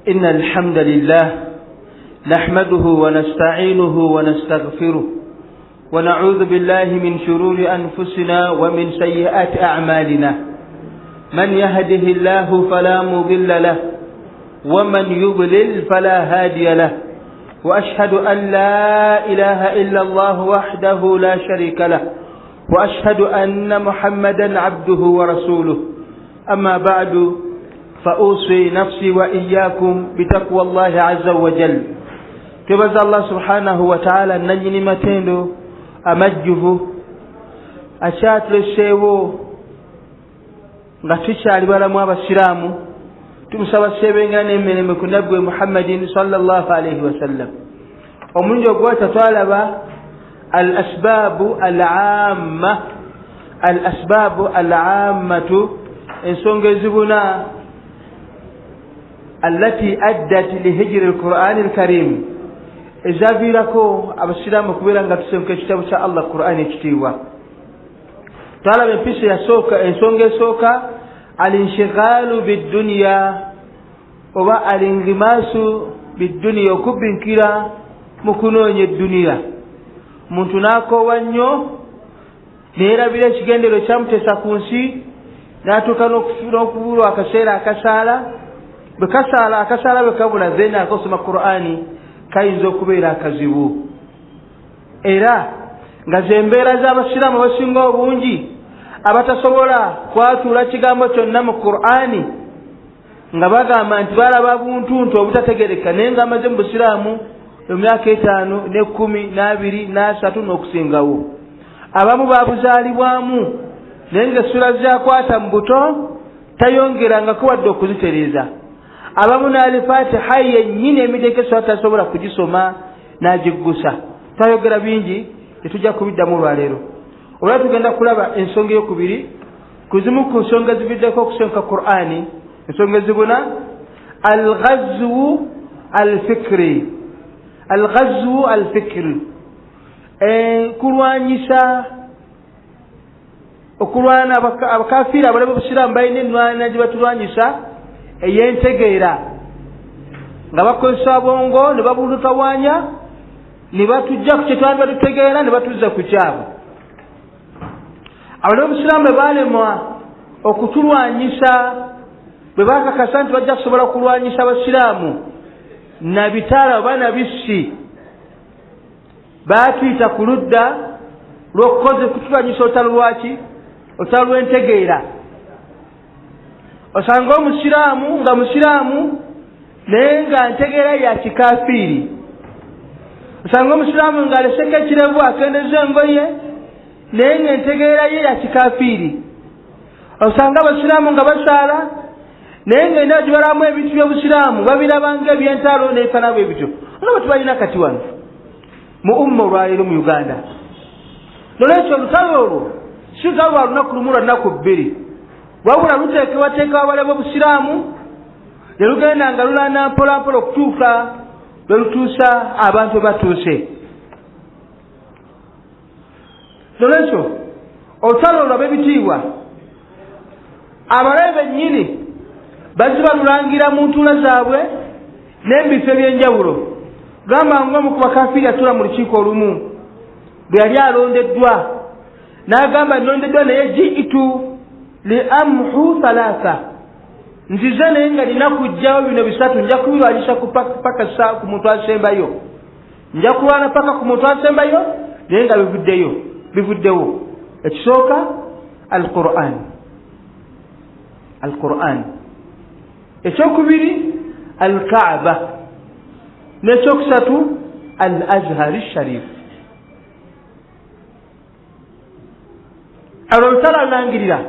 إن الحمد لله نحمده ونستعينه ونستغفره ونعوذ بالله من شرور أنفسنا ومن سيئات أعمالنا من يهده الله فلا مضل له ومن يضلل فلا هادي له وأشهد أن لا إله إلا الله وحده لا شريك له وأشهد أن محمدا عبده ورسوله أما بعد فأوصي نفسي وإياكم بتقوى الله عز وجل كبز الله سبحانه وتعالى نجني متندو أمجه أشات للشيو نفتش على بلما بسلامه تمسوا السبعين من مكنبه محمد صلى الله عليه وسلم ومن جوات طالب الأسباب العامة إن سنجزبنا التي أدت لهجر القرآن الكريم إذا بيركو أبسلام كبيرا نقسم كتاب شاء الله القرآن يكتوى طالب الفيس يسوك إن سنجزوك الانشغال بالدنيا والانغماس بالدنيا وكبن كلا مكنون الدنيا منتناكو وانيو نيرا بلا شغندلو chamtesa kunsi natuka nokubulwa akaseera akasala bekabula zena akosoma Qur'ani kayinza okubeera akazibu era nga zembeera z'abasiramu basinga obungi abatasobola kwatula kigambo kyonna mu Qur'ani nga bagamba nti balaba buntuntu obutategereka naye nga amaze mu busiraamu emyaka 5 ne 10 na 2 na 3 n'okusingawo abamu babuzaalibwamu naye nga essula zakwata mu buto tayongeranga kuwadde okuzitereeza abamu n'Al-Fatiha yennyini emitekeso atasobola kugisoma n'agiggusa twayogera bingi tetujja kubiddamu olwaleero olwa tugenda kulaba ensonga eyokubiri kuzimu ku nsonga zibiddeko okusonka Qur'ani ensonga ezibuna al-ghazwu al-fikri kulwanyisa okulwana abakafiri abalaba obusiraamu balina ennwana gye batulwanyisa eyentegeera nga bakozesa bwongo ne babulutawanya ne batujja ku kyetwali batutegeera ne batuzza ku kyabo abalaba obusiraamu bwe baalemwa okutulwanyisa bwe bakakasa nti bajja kusobola kulwanyisa abasiraamu na bitaala oba na bisi baatuyita ku ludda lw'okukoze kutulwanyisa olutalo lwaki olutalo lw'entegeera osanga omusiraamu nga musiraamu naye nga ntegeera ya kikafiiri osanga omusiraamu nga aleseko ekirevu akendeza engoye naye nga entegeera ye ya kikafiiri osanga abasiraamu nga basaala naye nga endala gibalamu ebintu by'obusiraamu babirabanga ebyentalo n'ebifaanana bwe bityo nga batubalina kati wano mu umma olwaleero mu Uganda nolwekyo olutalo olwo si lutalo lwa lunaku lumu lwa nnaku bbiri wabula luteekebwateekebwa balaba obusiraamu ne lugenda nga lulana mpolampola okutuuka lwe lutuusa abantu bwe batuuse nolwekyo olutalo olwo ab'ebitiibwa abalabe bennyini baziba lulangira mu ntuula zaabwe n'embifo ebyenjawulo gamba ng'omu ku bakafiri atula mu lukiiko olumu bwe yali alondeddwa n'agamba nalondeddwa naye jiitu li amhu thalatha nzize naye nga nina kujjawo bino 3 nja kubirwanyisa paka ku muntu asembayo nja kulwana paka ku muntu asembayo naye nga bivuddewo ekisooka al-Qur'an ekyokubiri al-Kaaba n'ekyokusatu al-Azhar al-Sharif alolutalo alangirira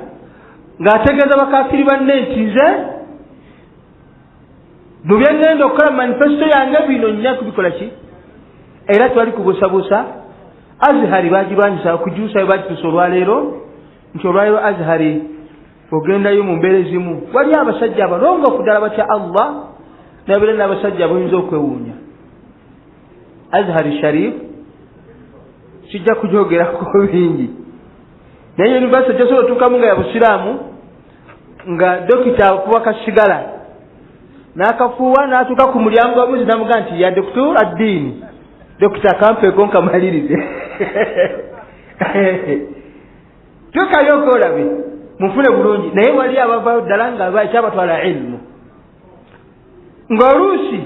ng'ategeeza bakafiri banne nti nze mu byengenda okukola manifesito yange bino nnya kubikola ki era twali kubuusabuusa Azhari bagirwanyisa okujuusa bwe bagituusa olwaleero nti olwaleero Azhari ogendayo mu mbeera ezimu wali abasajja abalongoofu ddala batya Allah nabeera n'abasajja abayinza okwewuunya Azhar Sharif sijja kujogerako bingi naye university jasobola tukamu nga ya busiraamu nga dokita akuba kasigala n'akafuuwa n'atuuka ku mulyango wabuzi namuga nti ya Dr. Addini Dr. Kampeko nkamalirize tukayo okolabe mufune bulungi naye wali abavaayo ddala nga ekyabatwala ilmu ng'oluusi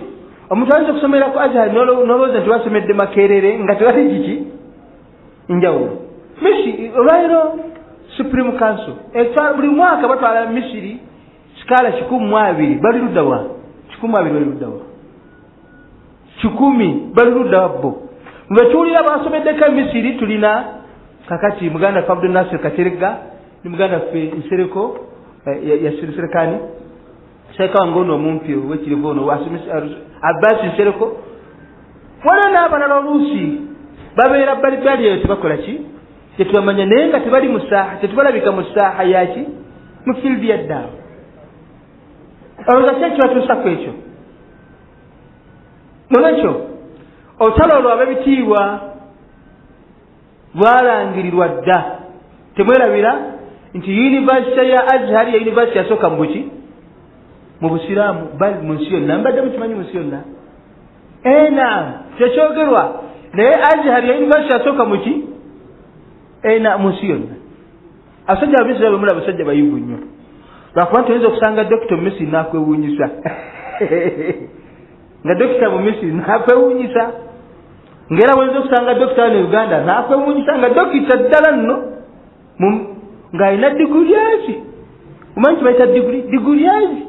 omuntu ayinza okusomera ku Azhar nolowooza nti basomedde Makerere nga tewali kiki njawulo olwaliro Supreme Council buli mwaka batwala Misiri sikala 12 bali luddawa 12 bali luddawa 10 bali luddawa bo mwetuulira basomeddeko Misiri tulina kakati muganda Abdul Nasir Katerega ni muganda ffe Nsereko ya Serikani Seka ngono omumpyo wekirivono Abbas Nsereko wala n'abalala oluusi babeera bali eyo tebakola ki tetubamanya naye nga tebali mu ssaaha tetubalabika mu ssaaha yaki mu fieldi ya ddaawa olowooza ki ekibatuusako ekyo nolwekyo olutalo olwo ab'ebitiibwa lwalangirirwa dda temwerabira nti yunivasite ya Azhar ya yunivasite yasooka mu buki mu busiraamu bali mu nsi yonna mbadde mukimanyi mu nsi yonna naam tekyogerwa naye Azhar ya yunivasite yasooka mu ki mu nsi yonna abasajja abamisiri bamula abasajja bayivu nnyo lwakuba nti oyinza okusanga dokita mu Misiri n'akwewuunyisa nga dokita mu Misiri n'akwewuunyisa ngera bw'oyinza okusanga dokita wano Uganda n'akwewuunyisa nga dokita ddala nno ng'alina digulyazi omanyi kibayita digulyazi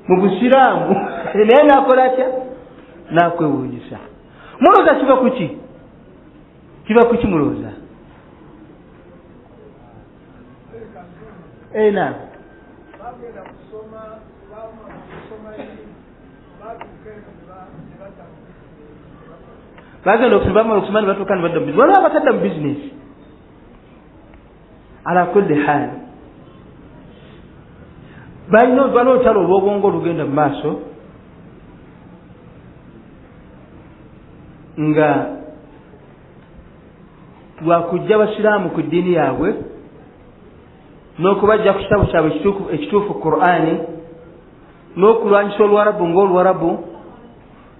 mu busiraamu naye n'akola atya n'akwewuunyisa mulowooza kiva ku ki mulowooza naam bagenda okusoma okusoma ne batuuka ne badda mu bizinesi waliwo abatadda mu bizinesi ala kulli haal balina olutalo olw'obwongo olugenda mu maaso nga lwakujja abasiraamu ku ddiini yaabwe n'okubajja ku kitabo kyabwe ekituufu Qur'ani n'okulwanyisa Olwarabu ng'Olwarabu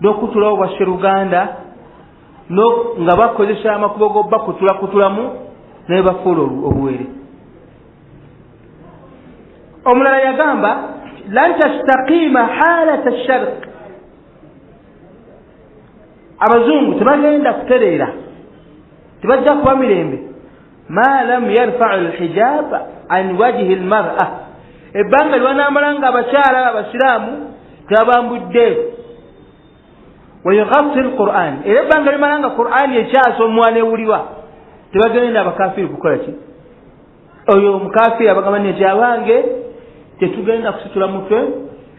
n'okutulawo bwa Sseruganda nga bakozesa amakubo g'obbakutulakutulamu naye bafuula obuwere. Omulala yagamba lan tastaqiima haalata ash-sharq, abazungu tebagenda kutereera, tebajja kuba mirembe ma lam yarfa'u al-hijab an wajhi al-mar'a, ebbanga liwanaamala nga abakyala abasiraamu tebabambudde wayughaffi al-Qur'an, era ebbanga limala nga Qur'ani ekyasa omwana ewulirwa tebagenda abakafiri kukola ki? Oyo omukafiri abagamba nti abange tetugenda kusitula mutwe,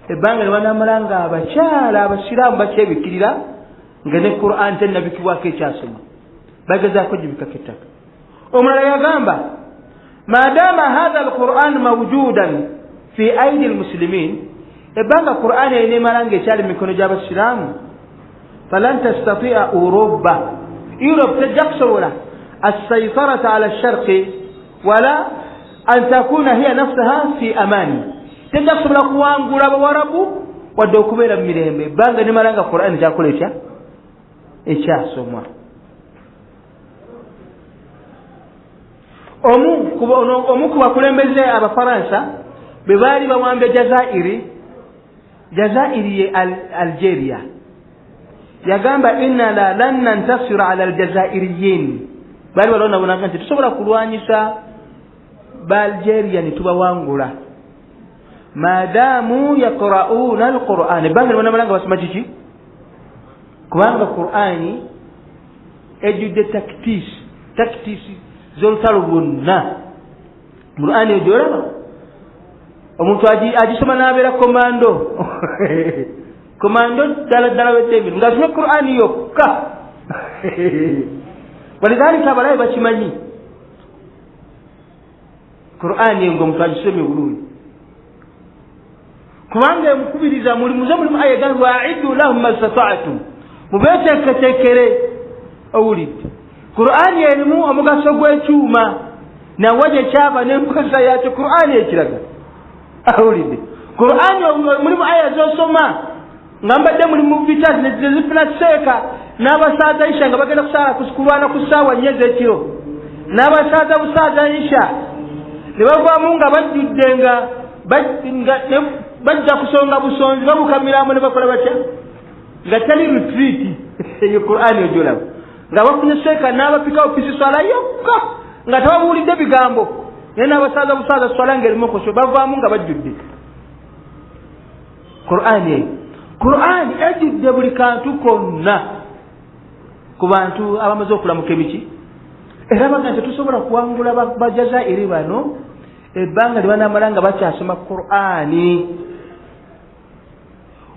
ebbanga liwanaamala nga abakyala abasiraamu bakyebikirira nga ne Qur'an tennabikibwako ekyasoma, bagezaako gibikako ettaka. Omulala yagamba maadaama hadha al-Qur'an mawjudan fi aidi al-muslimin, ebbanga Qur'an eneemala nga ekyali mu mikono gy'abasiraamu, falan tastati'a Europe tejja kusobola السيطرة على الشرق ولا أن تكون هي نفسها في أمان. تجسم الأقوام قرابة وربو ودوكمين من بانغ نمالانغ القرآن جاكول إيشا سوما omu ku bakulembeze abafaransa bwe baali bawambye Jazairi ye Algeria, yagamba inna lan nantasira ala aljazairiyin, bali balonabonanga nti tusobola kulwanyisa Algeria netubawangula maadamu yaqra'una alquran, ebbanga libonabona nga basoma kiki, kubanga Qur'ani ejjudde takitisi z'olutalo lwonna. Qur'ani ejolaba omuntu agisoma n'abeera komando ddala w'eddembe ng'asoma Qur'ani yokka walidhalika abalabe bakimanyi Qur'ani ng'omuntu agisomye bulungi, kubanga emukubiriza mulimu ayagala wa'iddu lahum mastata'tum, mubeeteeketeekere. Owulidde Qur'ani erimu omugaso gw'ekyuma nawaje kyava n'enkozesa yakyo Qur'ani ekiraga. Awulidde Qur'ani mulimu aya zosoma ngambadde mulimu vita zifuna seeka n'abasaza Isha nga bagenda kusala kusikulwana ku ssaawa nnya ez'ekiro n'abasaza busaza Isha ne bavaamu nga bajjudde nga bajja kusonga busonzi babukamiramu ne bakola batya nga tali retreat eyo Qur'ani ojolaba nga bafunye seeka n'abapika opisi swala yokka nga tababuulidde bigambo naye n'abasaza busaza swala ng'erimu okosho bavaamu nga bajjudde Qur'ani ejjudde buli kantu konna ku bantu abamaze okulamuka emiki era baga tetusobola kuwangula bajaza eri bano ebbanga libanamala nga bakyasoma Qur'ani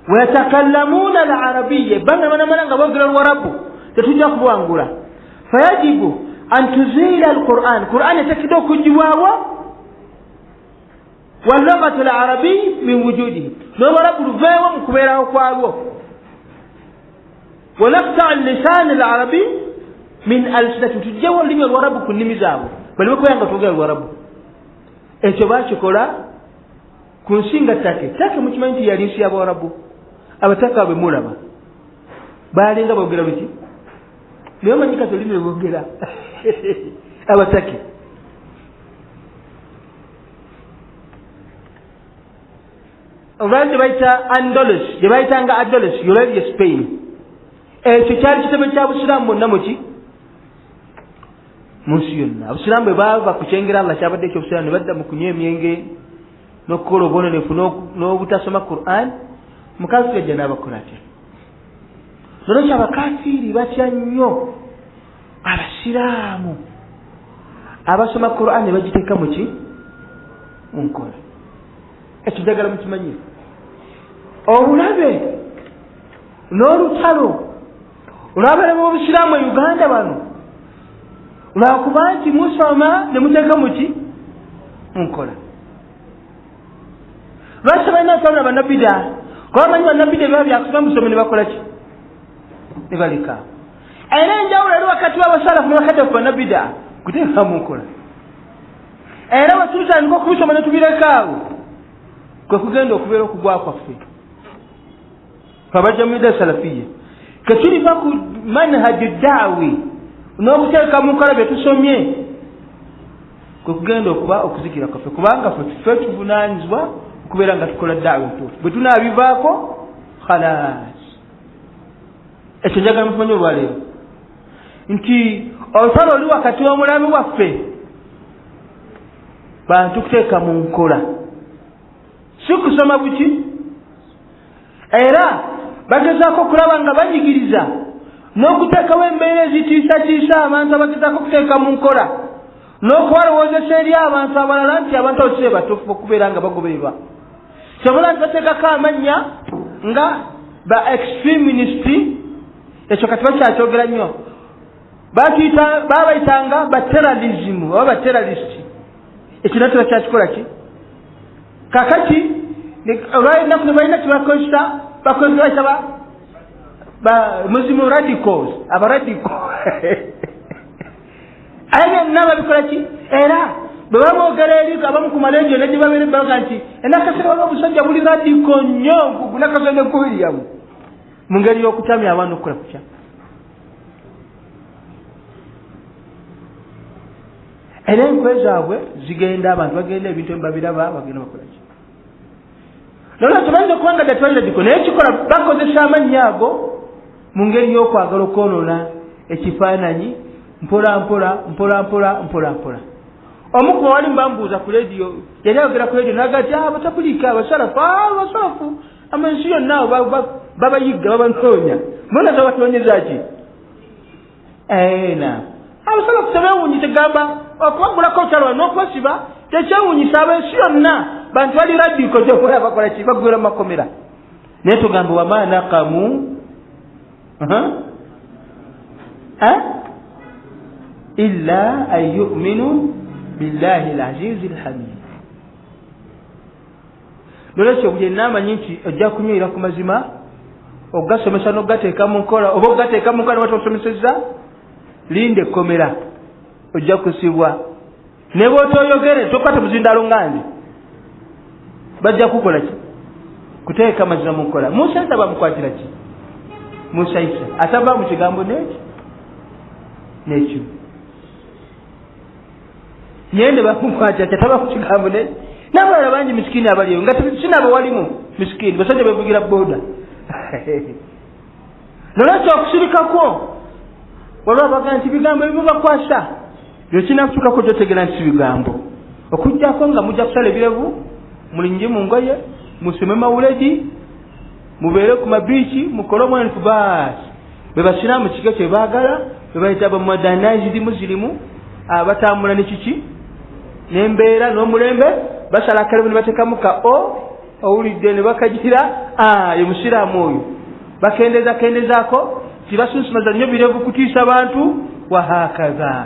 wayatakallamuna al-arabiyya ebbanga libanamala nga boogera Olwarabu tetujja kubuwangula fayajibu an tuzila al-Qur'an Qur'ani etekidde okugibwawo wallugatu al-arabi min wujudihi n'Olwarabu luveewo mu kubeerawo kwalwo ونقطع اللسان العربي من ألسنة تجوا لم الورب كل نمزاو بل ما كويان قطوغا الورب إيشو باشي كولا كنسينغا تاكي مجمعين تيارين سيابا ورب أبا تاكا بمولما بالينغا بوغيرا بيتي ليوم أنيكا تولين بوغيرا أبا تاكي Orang jebaita Andalus, jebaita anga Andalus, yulai Spain. Ekyo kyali kitebe kya Busiraamu bonna muki munsi yonna Abusiraamu bwe baava kukyengera Allah kyabadde ekyobusiraamu ne badda mu kunywa emyenge n'okukola obwononefu n'obutasoma Qur'an mukazi yajja n'abakola atya nolwekyo abakafiiri batya nnyo Abasiraamu abasoma Qur'an ne bagiteeka muki mu nkola ekyo njagala mukimanye obulabe n'olutalo olw'abalema b'Obusiraamu e Uganda bano lwakuba nti musoma ne muteeka muki mu nkola lwaki balina okwawula bannabida kuba bamanyi bannabida ebiba byakusoma musome ne bakola ki ne baleka era enjawulo eri wakati w'abasalafu ne bakadde ku bannabida kuteeka mu nkola era wetutandika okubisoma ne tubirekaawo kwe kugenda okubeera okugwa kwaffe fabajja mu bida salafiya ketuliva ku manhaji daawi n'okuteeka mu nkola bye tusomye kwe kugenda okuba okuzikira kwaffe kubanga ffe tuvunaanyizibwa okubeera nga tukola daawi ntuufu bwe tunaabivaako khalaas ekyo njagala mukimanye olwaleero nti olutalo oli wakati w'omulamu waffe bantu kuteeka mu nkola si kusoma buki era bagezaako okulaba nga banyigiriza n'okuteekawo embeera ezitiisatiisa abantu abagezaako okuteeka mu nkola n'okuwalowoozesa eri abantu abalala nti abantu abo si batuufu okubeera nga bagobererwa kyobola nti bateekako amannya nga ba extremist ekyo kati bakyakyogera nnyo babayitanga baterrorism oba baterrorist ekyo natwe bakyakikola ki kakati olwalinaku ne balina kyebakozesa bakozesa Muslim radicals abaradical aye byonna babikola ki era bwe baboogera eri abamu ku malejo ne gyebabeere baga nti enakasera waliwo obusajja buli radical nnyo gunakasera ne kuwiriyamu mu ngeri y'okutamya abantu okukola kutya era enkwe zaabwe zigenda abantu bagenda ebintu ebibabiraba bagenda bakola ki nolwekyo bayinza okuba nga datwaliradiko naye kikola bakozesa amannya ago mu ngeri y'okwagala okwonoona ekifaananyi mpola mpola omu ku bawali mbambuuza ku lediyo yali ayogera ku lediyo naga ti batakulika abasalafu amansi yonna abo babayigga babanoonya mbona zabatonyeza ki na abasalafu tebewuunyi tegamba okubagulako otalo n'okwesiba tekyewuunyisa abansi yonna bantu bali radiko gyokola bakola ki bagwera makomera naye tugamba wama naqamu illa an yu'minu billahi al-azizi al-hamid lolekyo buli namanyi nti ojja kunywera ku mazima ogasomesa n'ogateeka mu nkola oba ogateeka mu nkola nebatosomeseza linde ekkomera ojja kusibwa ne bw'otoyogere tokwate buzindalo ngandi bajja kukola ki kuteeka mazima mu nkola. Musa Isa bamukwatira ki? Musa Isa atava mu kigambo n'ekyo nyende bamukwatira tatava mu kigambo n'abalala bangi misikini abaliyo nga sinabo walimu misikini basajja bevugira boda nolwekyo okusirikako waliwo abaga nti bigambo ebimu bakwasa byokinakutukako totegera nti bigambo okujjako nga mujja kusala ebirevu mulinje mu ngoye musome mawuledi mubeere ku mabiiki mukole omwanfu baasi bebasiraamu kike kyebaagala bebayita bamodernised musilimu abatambula nekiki n'embeera n'omulembe basala akalevu ne bateekamu ka owulidde ne bakagira ye musiraamu oyo bakendezaako tibasunsumaza nnyo birevu kutiisa bantu wahakaza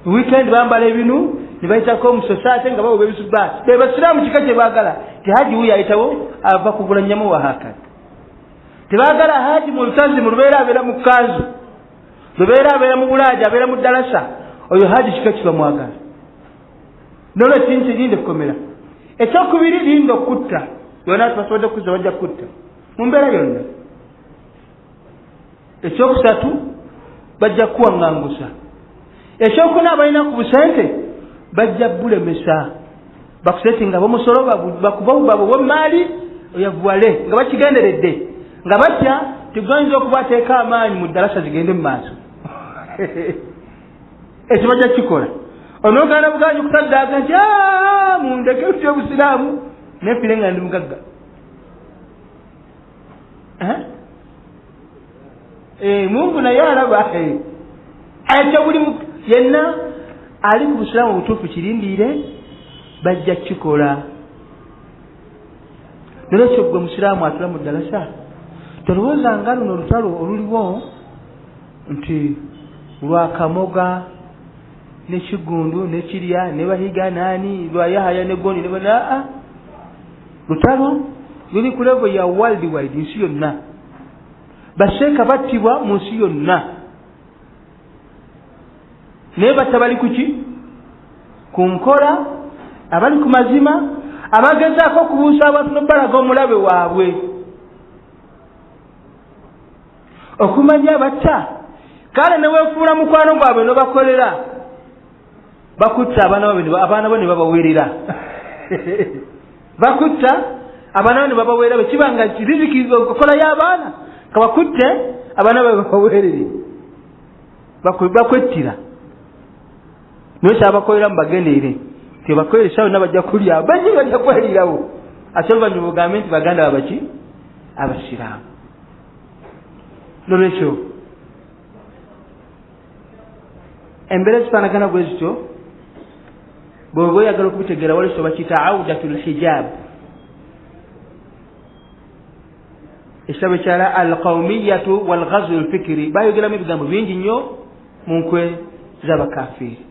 weekend bambala ebinu ne bayitako omusosate nga bawo bebisubaasi bebasiraamu kika kyebaagala tihaji wuyo ayitawo ava kugula nyamu wahakaza tebaagala haji mu lutanzi mu lubeera abeera mu kanzu lubeera abeera mu bulaaja abeera mu ddalasa oyo haji kika kibamwagala nolwekyo nti linde kukomera ekyokubiri linda okutta yona tubasobodde okuzza bajja kutta mu mbeera yonna ekyokusatu bajja kuwaŋŋangusa ekyokuna abalina ku busente bajja bulemesa bakusetinga bomusolo bakubawubabo bwemaali oyavuwale nga bakigenderedde nga batya tigayinza okuba ateeka amaanyi mu ddalasa zigende mu maaso ekyo bajja kikola onoganda buganyi kutaddaaga nti mundeke tutya obusiraamu nefire nga ndi mugagga Mungu naye alaba ekyo buli yenna ali ku busiraamu obutuufu kirindiire bajja kikola. Nolwekyo gwe musiraamu atula mu ddalasa tolowooza nga luno olutalo oluliwo nti lwa Kamoga ne Kigundu ne Kirya ne Bahiga nani lwa Yahaya ne Gondi ne bana lutalo luli ku level ya worldwide nsi yonna basheeka battibwa mu nsi yonna naye batabali kuki ku nkola abali ku mazima abagezaako okubuusa abantu n'obbalaga omulabe waabwe okumanya batta kale neweefuula mukwano gwabwe nobakolera bakutta abaana bo ne babaweerera bakutta abaana bo ne babaweerera bwekibanga riziki okola y'abaana kabakutte abaana babe babaweerere bakwettira noyo kyabakolera mu bagendeere tebakolere sawo nabajja kulya banyi bajja kwalirawo ate oluvannyuma bugambe nti baganda babaki abasiraamu. Nolwekyo embeera zifaanagana bwe zityo bw'oba oyagala okubitegeera waliso bakiyita audatul hijab ekitabo ekyala alqawmiyatu walghazwu lfikiri bayogeramu ebigambo bingi nnyo mu nkwe z'abakafiiri.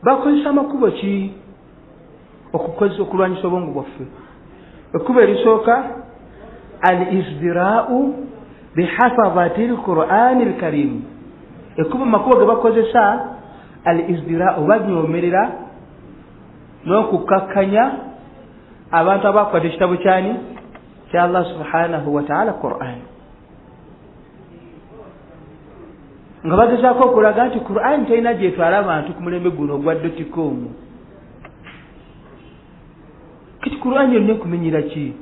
bakozesa amakubo ki okulwanyisa obwongo bwaffe? ekkubo erisooka al isdirau bihafadhati lqurani lkarimu. ekkubo makubo ge bakozesa al isdirau banyomerera n'okukakkanya abantu abakwata ekitabo kyani kya Allah subhanahu wa ta'ala Qur'an nga bagezaako okulaga nti Qur'an talina gyetwala abantu ku mulembe guno ogwa .com. kiti Qur'an yonna ekumenyera ki?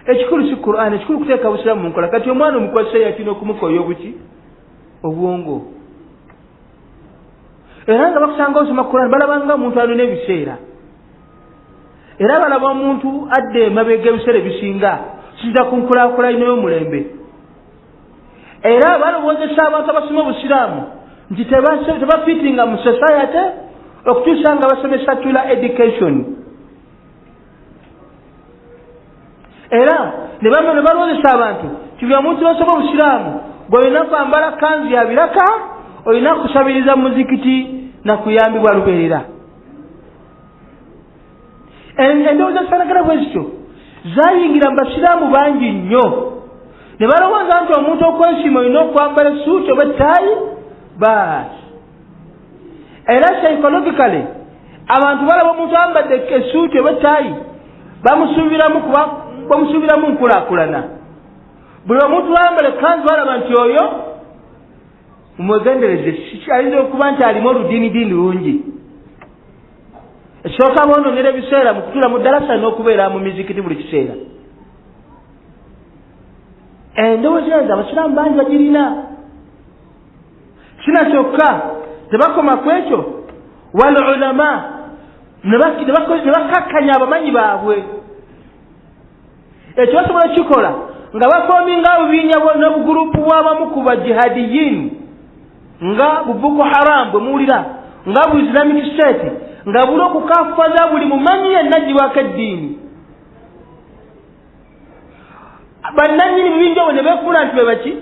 ekikulu si Qur'an, ekikulu kuteeka busiraamu mu nkola. kati omwana omukozesa yatina okumukoya obuki obwongo era nga bakusanga osoma Qur'an balabanga omuntu alina ebiseera era balaba omuntu adde emabega ebiseera ebisinga kiza ku nkulaakulana y'omulembe era balowoozesa abantu abasoma obusiraamu nti tebafitinga mu society okutuusa nga basome secular education era ne balowoozesa abantu ti buli omuntu basoma obusiraamu bw'olina kwambala kanzu ya biraka olina kusabiriza muzikiti na kuyambibwa lubeerera. endowooza zifaanagana bwe zityo zayingira mu basiraamu bangi nnyo ne balowooza nti omuntu okwesiima olina okwambala essuuti oba ettaayi baasi. era psychologically abantu balaba omuntu ayambadde essuuti oba ettaayi bamusuubiramu nkulaakulana. Buli omuntu ayambala ekkanzu alaba nti oyo mumwegendereze ayinza okuba nti alimu oludiinidiini lungi. Ekisooka boononera ebiseera mu kutula mu ddalasa n'okubeera mu mizikiti buli kiseera. Endowooza ezo abasiraamu bangi bagirina. Kina kyokka tebakoma ku ekyo, wal ulama ne bakkakkanya abamanyi baabwe. Ekyo basobola kikola nga bafoominga obubiinya n'obugurupu bw'abamu ku bajihadiyin nga Boko Haram bwe muwulira, nga bu Islamic State, nga buli okukaafaza buli mumanyi yenna gibwako eddiini. Bannannyini mu bingi abo ne beefuna nti be baki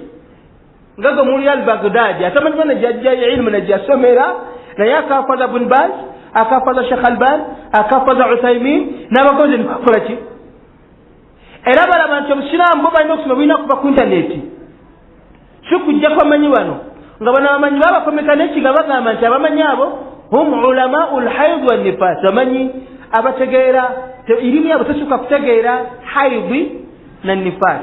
nga gwe muwulira al-Baghdadi atamanyiwa ne jajja ilmu ne gyasomera naye akaafaza Ibn Baz, akaafaza Sheikh Alban, akaafaza Uthaymin n'abakozi ne bakola ki? Era balaba nti obusiraamu bo balina okusoma bulina kuva ku intaneti, si kujjako amanyi wano nga bano abamanyi babakomeka neki nga bagamba nti abamanyi abo hum ulamau lhaid wa nifas, bamanyi abategeera irimu yabo tesuka kutegeera haidi na nifas.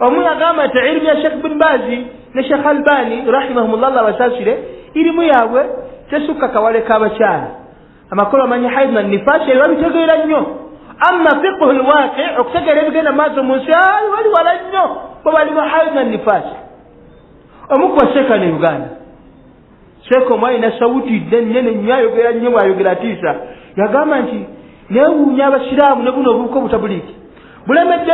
Omu yagamba nti irimu ya Sheikh Ibn Bazi ne Sheikh Albani rahimahumullah Allah basasire irimu yaabwe tesuka kawale k'abakyala, amakulu amanyi haid na nifas era babitegeera nnyo. Amma fiqhu alwaqi' okutegeera ebigenda maaso mu nsi wali wala nnyo bo balimu haid na nifas. Omukuba Sheikh ne Uganda, Sheikh omwayi na sauti nnene nnyo ayogera nnyo bw'ayogera atiisa, yagamba nti neewuunya abasiraamu ne buno obuko butabuliki bulemedde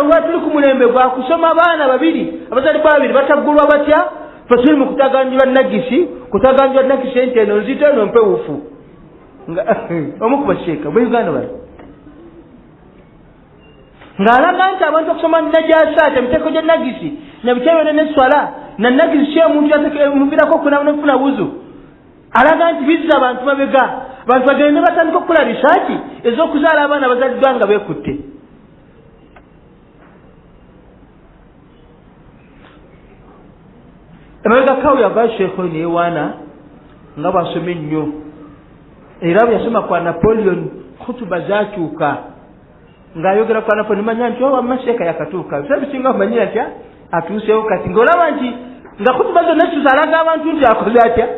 olwatuli ku mulembe gwa kusoma abaana babiri abazalibwa babiri bataggulwa batya fasiri mu kutaganjula nagisi ente eno nzito eno mpewufu. Omukuba Sheikh bwe Uganda bali ng'alaga nti abantu okusoma najasaate emiteeko gya nagisi nabiteebere n'eswala na nagisi kye omuntu yamuviirako okunafuna wuzu, alaga nti bizza abantu mabega, abantu bagende batandika okukola risaaki ez'okuzaala abaana bazaliddwa nga beekutte. Emabega kawe yava Sheikh oyo neyewaana nga bw'asoma ennyo, era bwe yasoma kwa Napoleon khutuba zaakyuka ng'ayogera kwa Napoleon nimanya nti wamma Sheikh yakatuuka bisinga omanyi atya atuusewo kati ng'olaba nti nga khutuba zonna tuzalaga abantu nti akoze atya.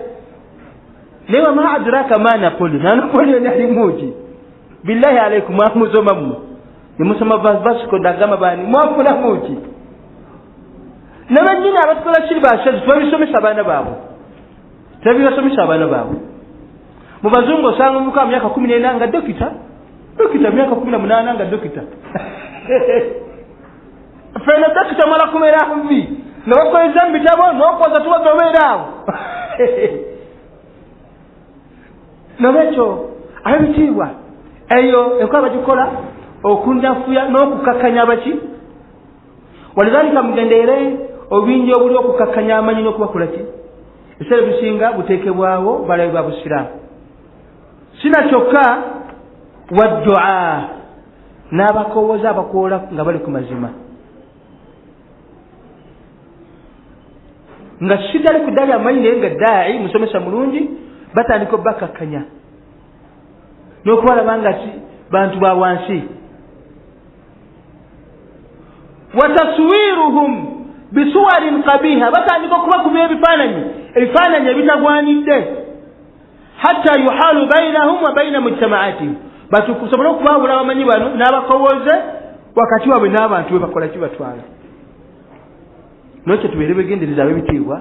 Naye wama adraka ma Napoleon, na Napoleon alimuki billahi alaikum mwamusoma mwe nemusoma Vasco da Gama bani mwafuna muki n'abanyini abatukola kiri bashazi tubabisomesa abaana baabwe, tubabisomesa abaana baabwe. Mu bazungu osanga omuka wa myaka 14 nga dokita myaka 18 nga dokita fena dokita mala kumera mbi n'obakoleza mu bitabo n'okoza tubaga obeera awo nolwekyo ab'ebitiibwa eyo enkola bagikola okunyafuya n'okukakkanya abaki. Walidhalika mugendeere obingi obuli okukakkanya amanyi n'okubakola ki ebiseera bisinga buteekebwawo balabe ba busiraamu. Sina kyokka waddua n'abakowooza abakoola nga bali ku mazima, nga kitali kudali amanyi naye nga daayi musomesa mulungi batandika obbakakkanya n'okubalaba nga bantu ba wansi. Wataswiruhum bisuwarin qabiha, batandika okubakuba ebifaananyi ebitagwanidde, hatta yuhalu bainahum wa baina mujtamaatihim, batukusobole okubaawula abamanyi bano n'abakowooze wakati waabwe n'abantu bwe bakola ki batwala. Nokyo tubeere begendereza ab'ebitiibwa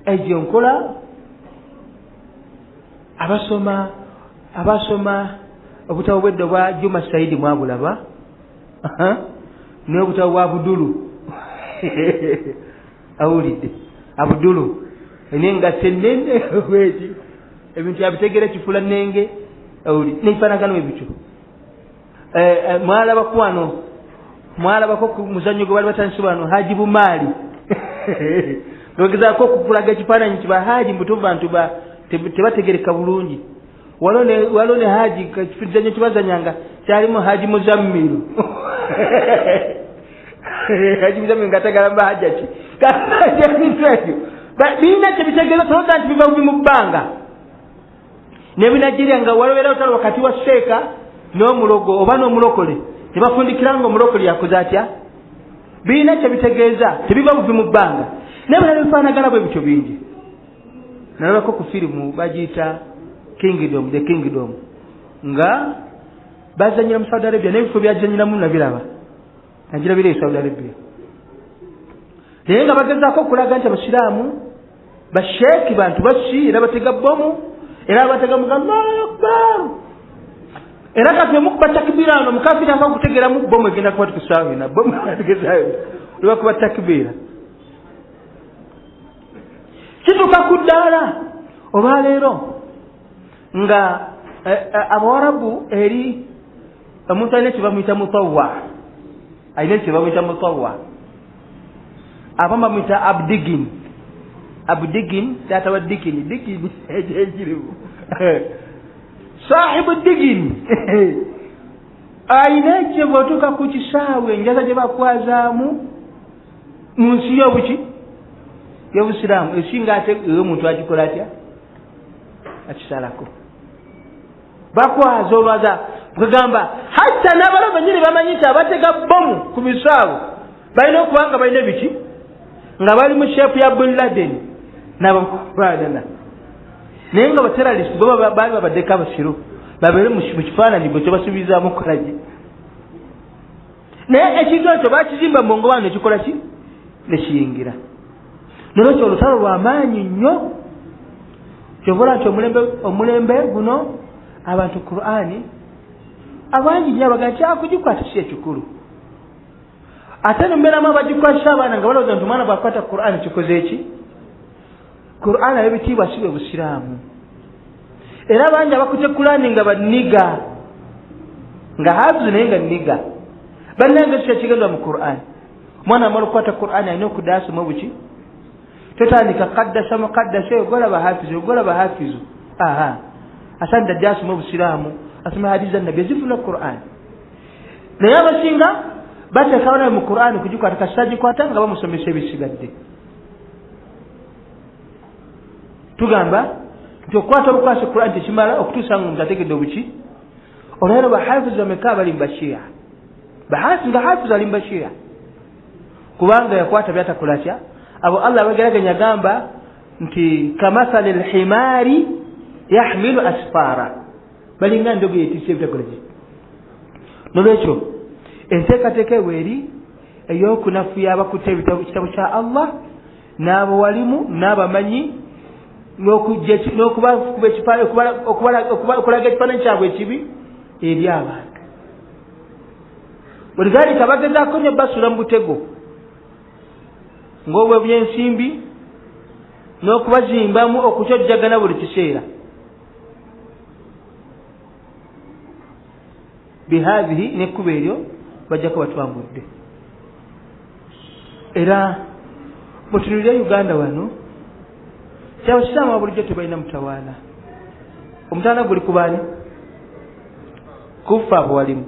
egyo nkola. Abasoma obutabo bw'edda bwa Juma Saidi mwabulaba, n'obutabo bwa Abudulu awulidde Abudulu enengato ennene bweti ebintu yabitegera kifula nnenge awulidde n'ebifaanagano ebityo. Mwalabako wano, mwalabako ku muzannyo gwe bali batandise wano Haji Bumaali nogezaako okukulaga ekifaananyi kiba Haji mbutuvu bantu tebategereka bulungi. Waliwo ne Haji kizannyo kibazanyanga kyalimu Haji Muzammiru Haji Muzammiru ng'atagalamba hajjaki ebintu ebyo birina kyebitegeeza tologa nti biva mu bbanga. nebinajiria nga walobera utalo wakati wa sheeka n'omulogo oba n'omulokole tebafundikira nga omulokole yakoze atya birina kyebitegeeza tebiva buvi mu bbanga nebulala bifaanagana bwe bityo bingi nalabako ku firimu bagiyita kingdom the kingdom nga bazanyira mu Saudi Arabia n'ebifo byazanyiramu nabiraba nagirabira e Saudi Arabia naye nga bagezaako okulaga nti abasiraamu basheeki bantu basi era batega bomu era batega mugamba Allahu era kati mukuba takbira no mukafiri anga kutegera mu bomu egenda kuba tukusawe na bomu ategezayo lwa kuba takbira kituka kudala oba leero nga abawarabu eri omuntu alina kyebamuyita mutawwa alina kyebamuyita mutawwa abamu bamuyita abdigin taata wa digini ejiribu sahibu digini alina kyebootuka ku kisaawe enjaza gye bakwazaamu mu nsi y'obuki y'obusiraamu esinga ate omuntu agikola atya akisalako bakwaza olwaza kugamba hatta n'abalo bennyini bamanyite abatega bomu ku bisaawe balina okuba nga balina biki nga bali mu sheepu ya Bin Laden n'abamubaadana naye nga bateralist bo baali babaddeko abasiru babeere mu kifaananyi bwe kyebasubizaamu okukola ki naye ekintu ekyo bakizimba mu ngobano ekikola ki nekiyingira nolwekyo olutalo lw'amaanyi nnyo kyobola nti omulembe guno abantu Qur'ani abangi nnyo abaga nti akugikwata si ekikulu ate nembeeramu abagikwasa abaana nga balowooza nti omwana bw'akwata Qur'ani kikoze eki Qur'ani ab'ebitiibwa si bwe busiraamu era abangi abakutte Qur'ani nga banniga nga hafizu naye nga nniga bannange si kyekigendwa mu Qur'ani omwana amala okukwata Qur'ani alina okudaasoma buki totandika kaddasa mukaddasa ogolaba hafizu asanda dde asoma obusiraamu asoma hadiisi za nabbi ezivula Qur'ani naye abasinga bateekawo naye mu Qur'ani kugikwata kasitagikwata nga bamusomesa ebisigadde tugamba nti okukwata obukwasi Qur'ani tekimala okutuusa nga omuntu ategedde obuki olwero bahafizu bameka abali mu bashiya nga hafizu ali mu bashiya kubanga yakwata byatakola kya abo Allah bageraganya gamba nti kamathali alhimari yahmilu asfara balinga ndogo yetise bitakoleje nolwekyo enteekateeka eweri ey'okunafuya abakutte ekitabo kya Allah n'abo walimu n'abamanyi okulaga ekifaananyi kyabwe ekibi eri abantu buligaalika bagezaako nnyo basula mu butego ng'obwebyensimbi n'okubazimbamu okukyojjagana buli kiseera bihadhihi n'ekkuba eryo bajjako batwambudde era mutunulire Uganda wano kyabakisaamu bulijjo tebalina mutawaana omutawaana guli kubaani kufa abo walimu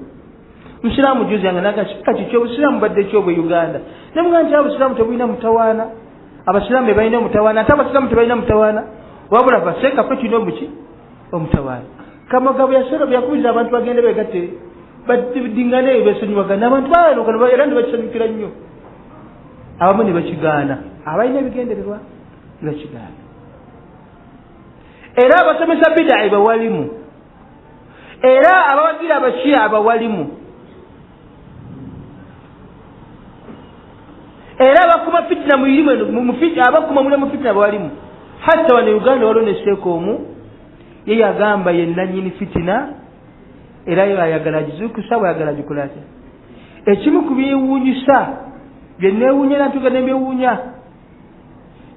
musiraamu juzi yange nagasika kiki obusiraamu badde kyobwe Uganda nemuga nti abusiraamu tebulina mutawaana abasiraamu bebalina omutawaana ate abasiraamu tebalina mutawaana wabula baseeka fe kirina omuki omutawaana Kamagabo yasero byakubiza abantu bagende begatte badingane besonyiwagana abantu baano era nebakisanyukira nnyo abamu ne bakigaana abalina ebigendererwa ne bakigaana era abasomesa bid'a bawalimu era abawagira abashiya abawalimu era abakuma fitna mu irimu abakuma mulemu fitna bawalimu hatta wano Uganda waliwo ne Seeko omu ye yagamba yenna nnyini fitina era yayagala agizuukusa bwayagala agikola atya ekimu ku byewuunyisa byenneewuunya natuga nebyewuunya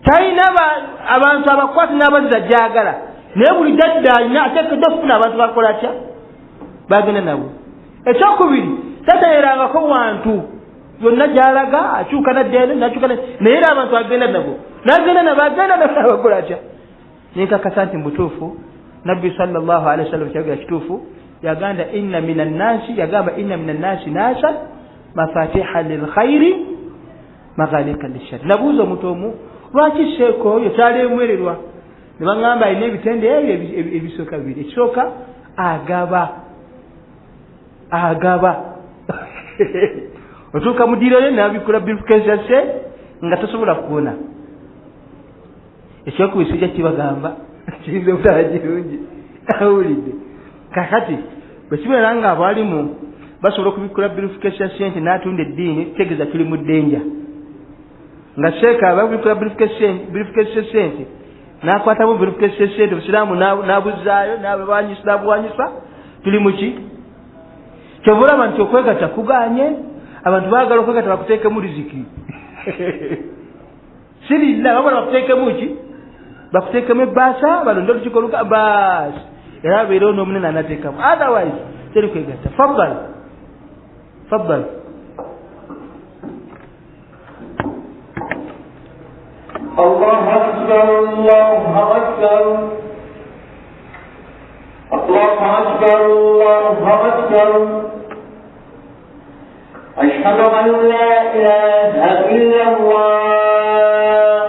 talina abantu abakwasi n'abaziza gyagala naye buli dadda alina ateekedde okufuna abantu bakola atya bagenda nabo ekyokubiri tatayerangako wantu yonna gyalaga akyuka naddeeno nakyuka naye era abantu agenda nabo nagenda nabo agenda nabo abakola atya ninkakasa nti mutuufu nabbi sallallahu alaihi wasallam kyagira kituufu yagamba inna minan nasi nasan mafatiha lilkhairi maghaliqa lishar nabuuza omuntu omu lwaki Seeko oyo talemwererwa ne baŋŋamba alina ebitende ebyo ebisooka bibiri. Ekisooka agaba otuuka mu ddiiro ye n'abikula bifukesase nga tasobola kuwona. Ekyokubiri sijja kibagamba kiyinza obutaba kirungi awulidde. Kakati bwe kibeera nga abalimu basobola okubikula bifukesase nti n'atunda eddiini kitegeeza tuli mu ddenja. Nga sheeka babikula bifukesase nti n'akwatamu bifukesase nti obusiraamu n'abuzaayo n'abuwanyisa tuli mu ki? Kyova olaba nti okwegatta kugaanye. Abantu baagala okwegatta bakuteekemu riziki. Sirilla babala bakuteekemu ki? Bakuteekemu ebbaasa balonde olukiiko oluka baasi era abeerewo n'omunene anateekamu. Otherwise teri kwegatta. Faddal. Allahu akbar, Allahu akbar. Allahu akbar, Allahu akbar. أشهد أن لا إله إلا الله.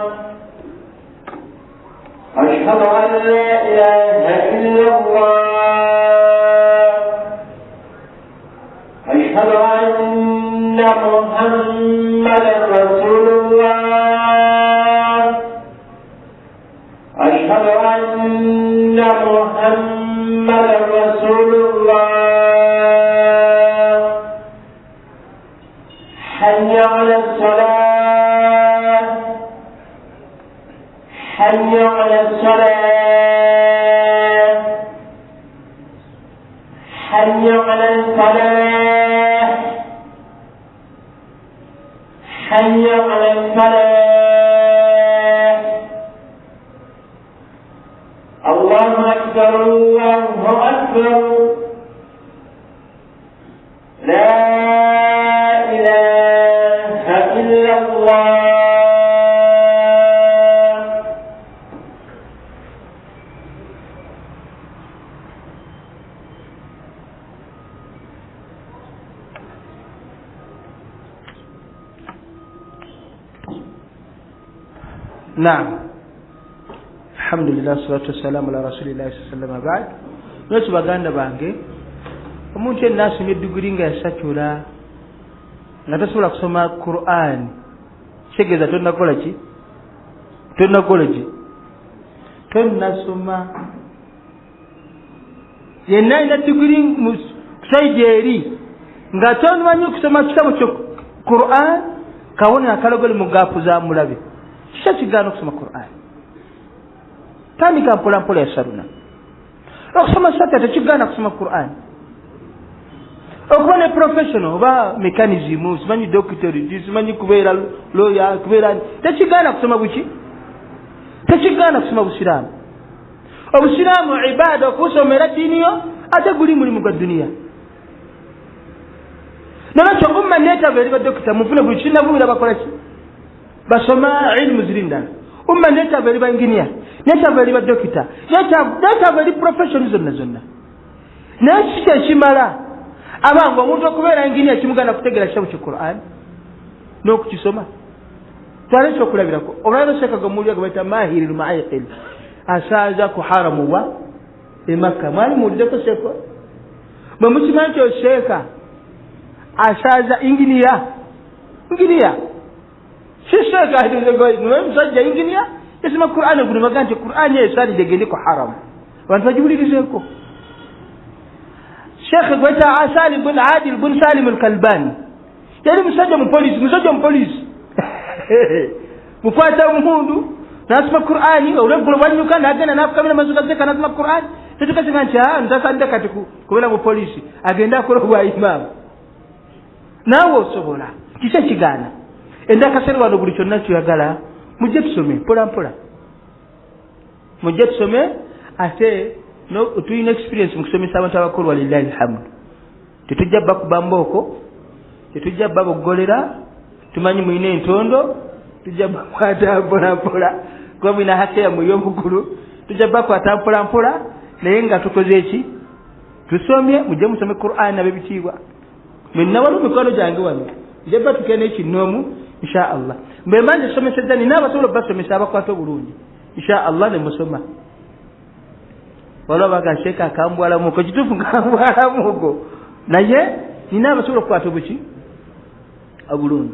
أشهد أن لا إله إلا الله. أشهد أن محمدا رسول الله. أشهد أن محمدا رسول الله. حي على الصلاة. حي على الصلاة. حي على الفلاح. حي على الفلاح. الله أكبر، الله أكبر. لا إله إلا الله. نعم. الحمد لله والصلاة والسلام على رسول الله صلى الله عليه وسلم. بعد نوتي baganda bange omuntu yenna asomye eddiguli nga yasacula nga tasobola kusoma Qur'an kitegeeza tonnasoma. Yenna alina diguli mu saidi eri nga tomanyi okusoma kitabo kyo Qur'an kawona akalogole mu gaapu za mulabe kisa kigaana okusoma Qur'an. Tandika mpola ya saruna okusoma sata tekigaana kusoma Qur'an. Okuba ne professional oba mechanism simanyi doctor simanyi kubeera lawyer kubeera tekigaana kusoma buki? Tekigaana kusoma busiraamu. Obusiraamu ibaada okusomera ddiini yo ate guli mulimu gwa duniya. Nolwekyo umma neetaaga eri badokita mufune buli kinabubira bakola ki? Basoma ilmu zirindala. Umma neetaaga eri bainginiya, neetaaga eri badokita, neetaaga eri profession zonna. Naye kiki ekimala abange omuntu okubeera inginiya kimugana kutegeera kitabo ki Qur'an n'okukisoma? Twala ekyokulabirako olwaliro sheeka gamuwulira gabaita mahiri lmaiqil asaaza ku haramu wa emakka. Mwali muwuliddeko sheeka bwe mukimanyi nti sheeka asaaza inginiya si sheeka musajja inginiya yasoma Qur'an guli baga nti Qur'an esaanidde egende ku haramu abantu bagiwulirizeeko. Sheikh gweta Salim bin Adil bin Salim al-Kalbani yali musajja mu police mukwata omuhundu nasoma Qur'ani olweggulo bwanyuka n'agenda n'afukamira mazuga ge kanasoma Qur'ani tetukasanga nti ntasande kati kubeera mu police agenda akola obwa imaamu. Naawe osobola kisa kigaana endakasere wano buli kyonna kyoyagala mujje tusome mpola mujje tusome ate no tuyina experience mu kusomesa abantu abakulu walillahi alhamdu. Tetujja bakuba mbooko, tetujja baboggolera, tumanyi muyina entondo, tujja bakwata mpola kuba muyina hake yammwe ey'omugulu, tujja bakwata mpola naye nga tukoze eki? Tusomye mujje musome Qur'an n'ab'ebitiibwa. Mwenna waliwo mikwano gyange wano nje batuke n'ekinnoomu insha Allah. Mbe manje somesezza nina abasobola basomesa abakwata obulungi insha Allah ne musoma. wala baga sheka kambwala muko kitufu kambwala muko naye nina abasobola okukwata obuki obulungi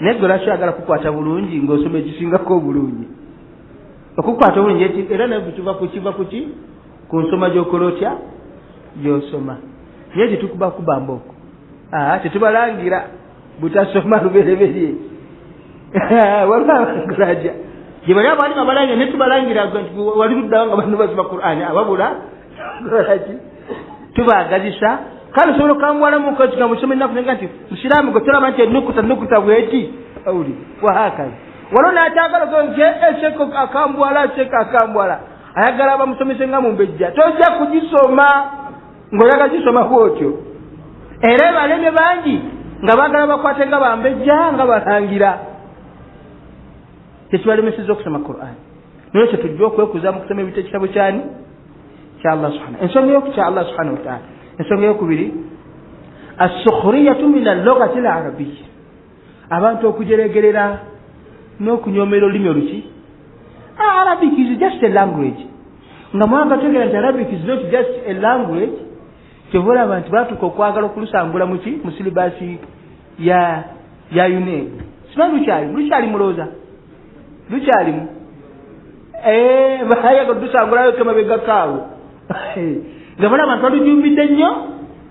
negora kyagala kukwata bulungi ng'osoma ekisingako obulungi okukwata obulungi era naye kiva kuki ku nsoma gy'okola otya gy'osoma naye tetukuba kubamba okwo tetubalangira butasoma lubereberye walabangulaja gye bali abaali babalangira ne tubalangira wali luddawo nga bantu basoma Qur'ani ababula golaki tubagazisa kale sobola okambwalamu ko kigambo kisoma ennaku nenga nti musiraamu gwe tolaba nti ennukuta bweti awuli wahakaza waliwo n'akyagala gonje eseko akambwala ayagala bamusomese nga mumbejja tojja kugisoma ng'oyaga gisoma bwotyo era baleme bangi nga baagala bakwate nga bambejja nga balangira tekibalemeseza okusoma Qur'an naye kyo tujja okwekuza mu kusoma ekitabo kyani kya Allah subhanahu ensonga y'okukya Allah subhanahu wa ta'ala ensonga y'okubiri as-sukhriyatu min al-lughati al-arabiyya abantu okujeregerera n'okunyoomera olulimi oluki Arabic is just a language nga mwanga tegera nti Arabic is not just a language kyebula abantu batuka okwagala okulusangula muki mu silibasi ya UNED simanyi lukyali mulooza lukyalimu bayaga tusangulayo kemabega kaawo nga bona abantu balujumbidde nnyo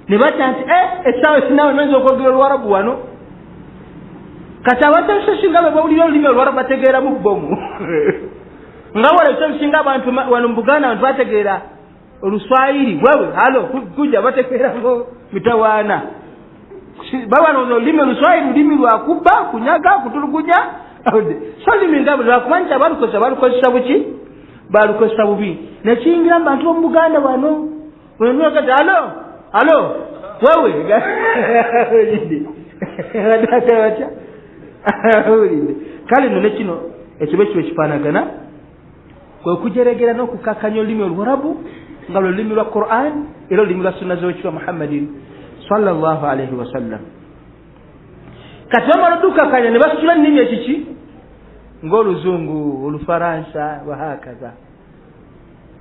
ne batya nti essaawa sinawe noyinza okwogera Oluwarabu wano kati abateesesinga be bawulira olulimi Oluwarabu bategeeramu bbomu nga wala ekyobisinga abantu wano mu Buganda abantu bategeera Oluswayiri wewe halo kuja bategeeramo mitawaana bawanooza olulimi Oluswayiri lulimi lwakuba kunyaga kutulugunya so lulimi nga lwakumanyisa balukozesa buki balukozesa bubi nekiyingira mu bantu b'omu Buganda wano wenokati halo wewe batya awulidde kale nno nekino ekiba kiba kifaanagana kwe kujeregera n'okukakanya olulimi Oluwarabu nga lulimi lwa Qur'an era olulimi lwa sunna z'Ekitibwa Muhammadin sallallahu alayhi wa sallam kati bamala okukakanya ne basitula ennimi ekiki ng'Oluzungu Olufaransa wahakaza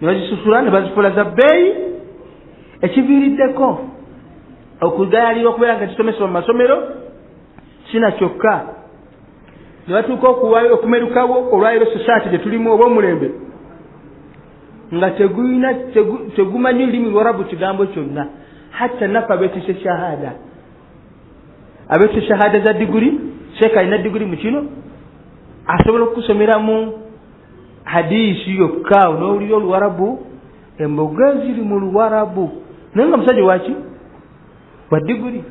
ne bazisusula ne bazifuula za bbeeyi ekiviiriddeko okugayalira okubeera nga kisomesebwa mu masomero sina kyokka ne batuuka okumerukawo olwaliro society gye tulimu oba omulembe nga tegumanyi lulimi Luwarabu kigambo kyonna hatta nafa abeetise shahada abeetise shahada za diguri sheeka alina diguri mu kino asobola okusomeramu hadisi yokka n'owulira Oluwarabu emboga ziri mu Luwarabu naye nga musajja waki wa diguri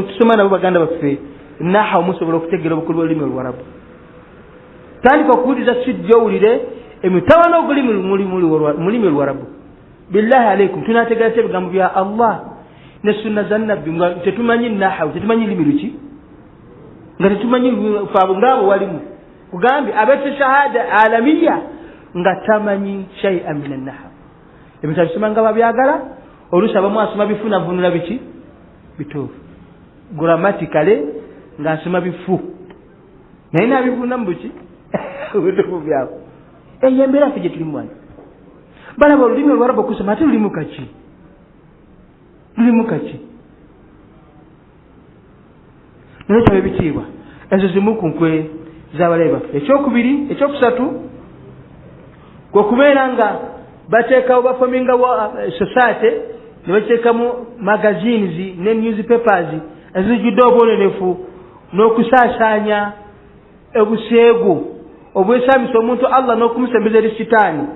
tusoma nabo baganda baffe nahawu musobola okutegeera obukulu bw'olulimi Oluwarabu tandika okuwuliriza sijja owulire emitawaana oguli mu lulimi Oluwarabu billahi alaikum tunategeera ki ebigambo bya Allah ne sunna za nabbi nga tetumanyi nahawu tetumanyi lulimi luki nga tetumanyi faabo ngaabo walimu kugambye abeete shahada alamiya nga tamanyi shay'an min an-nahaw ebintu bisoma nga babyagala oluusi abamu asoma bifunavunula biki bituufu gramatically ng'asoma bifu naye nabivunamu buki bituufu byabo eyo embeera ffe gye tulimu wano balaba olulimi Oluwarabu okusoma ate lulimu kaki naye kyabe bitiibwa ezo zimu ku nkwe z'abalabe baffe ekyokusatu kwe kubeera nga bateekawo bafomingawo society ne bateekamu magazines ne newspapers ezijjudde obwonenefu n'okusaasaanya obuseegu obwesaamisa omuntu Allah n'okumusembeza eri sitaani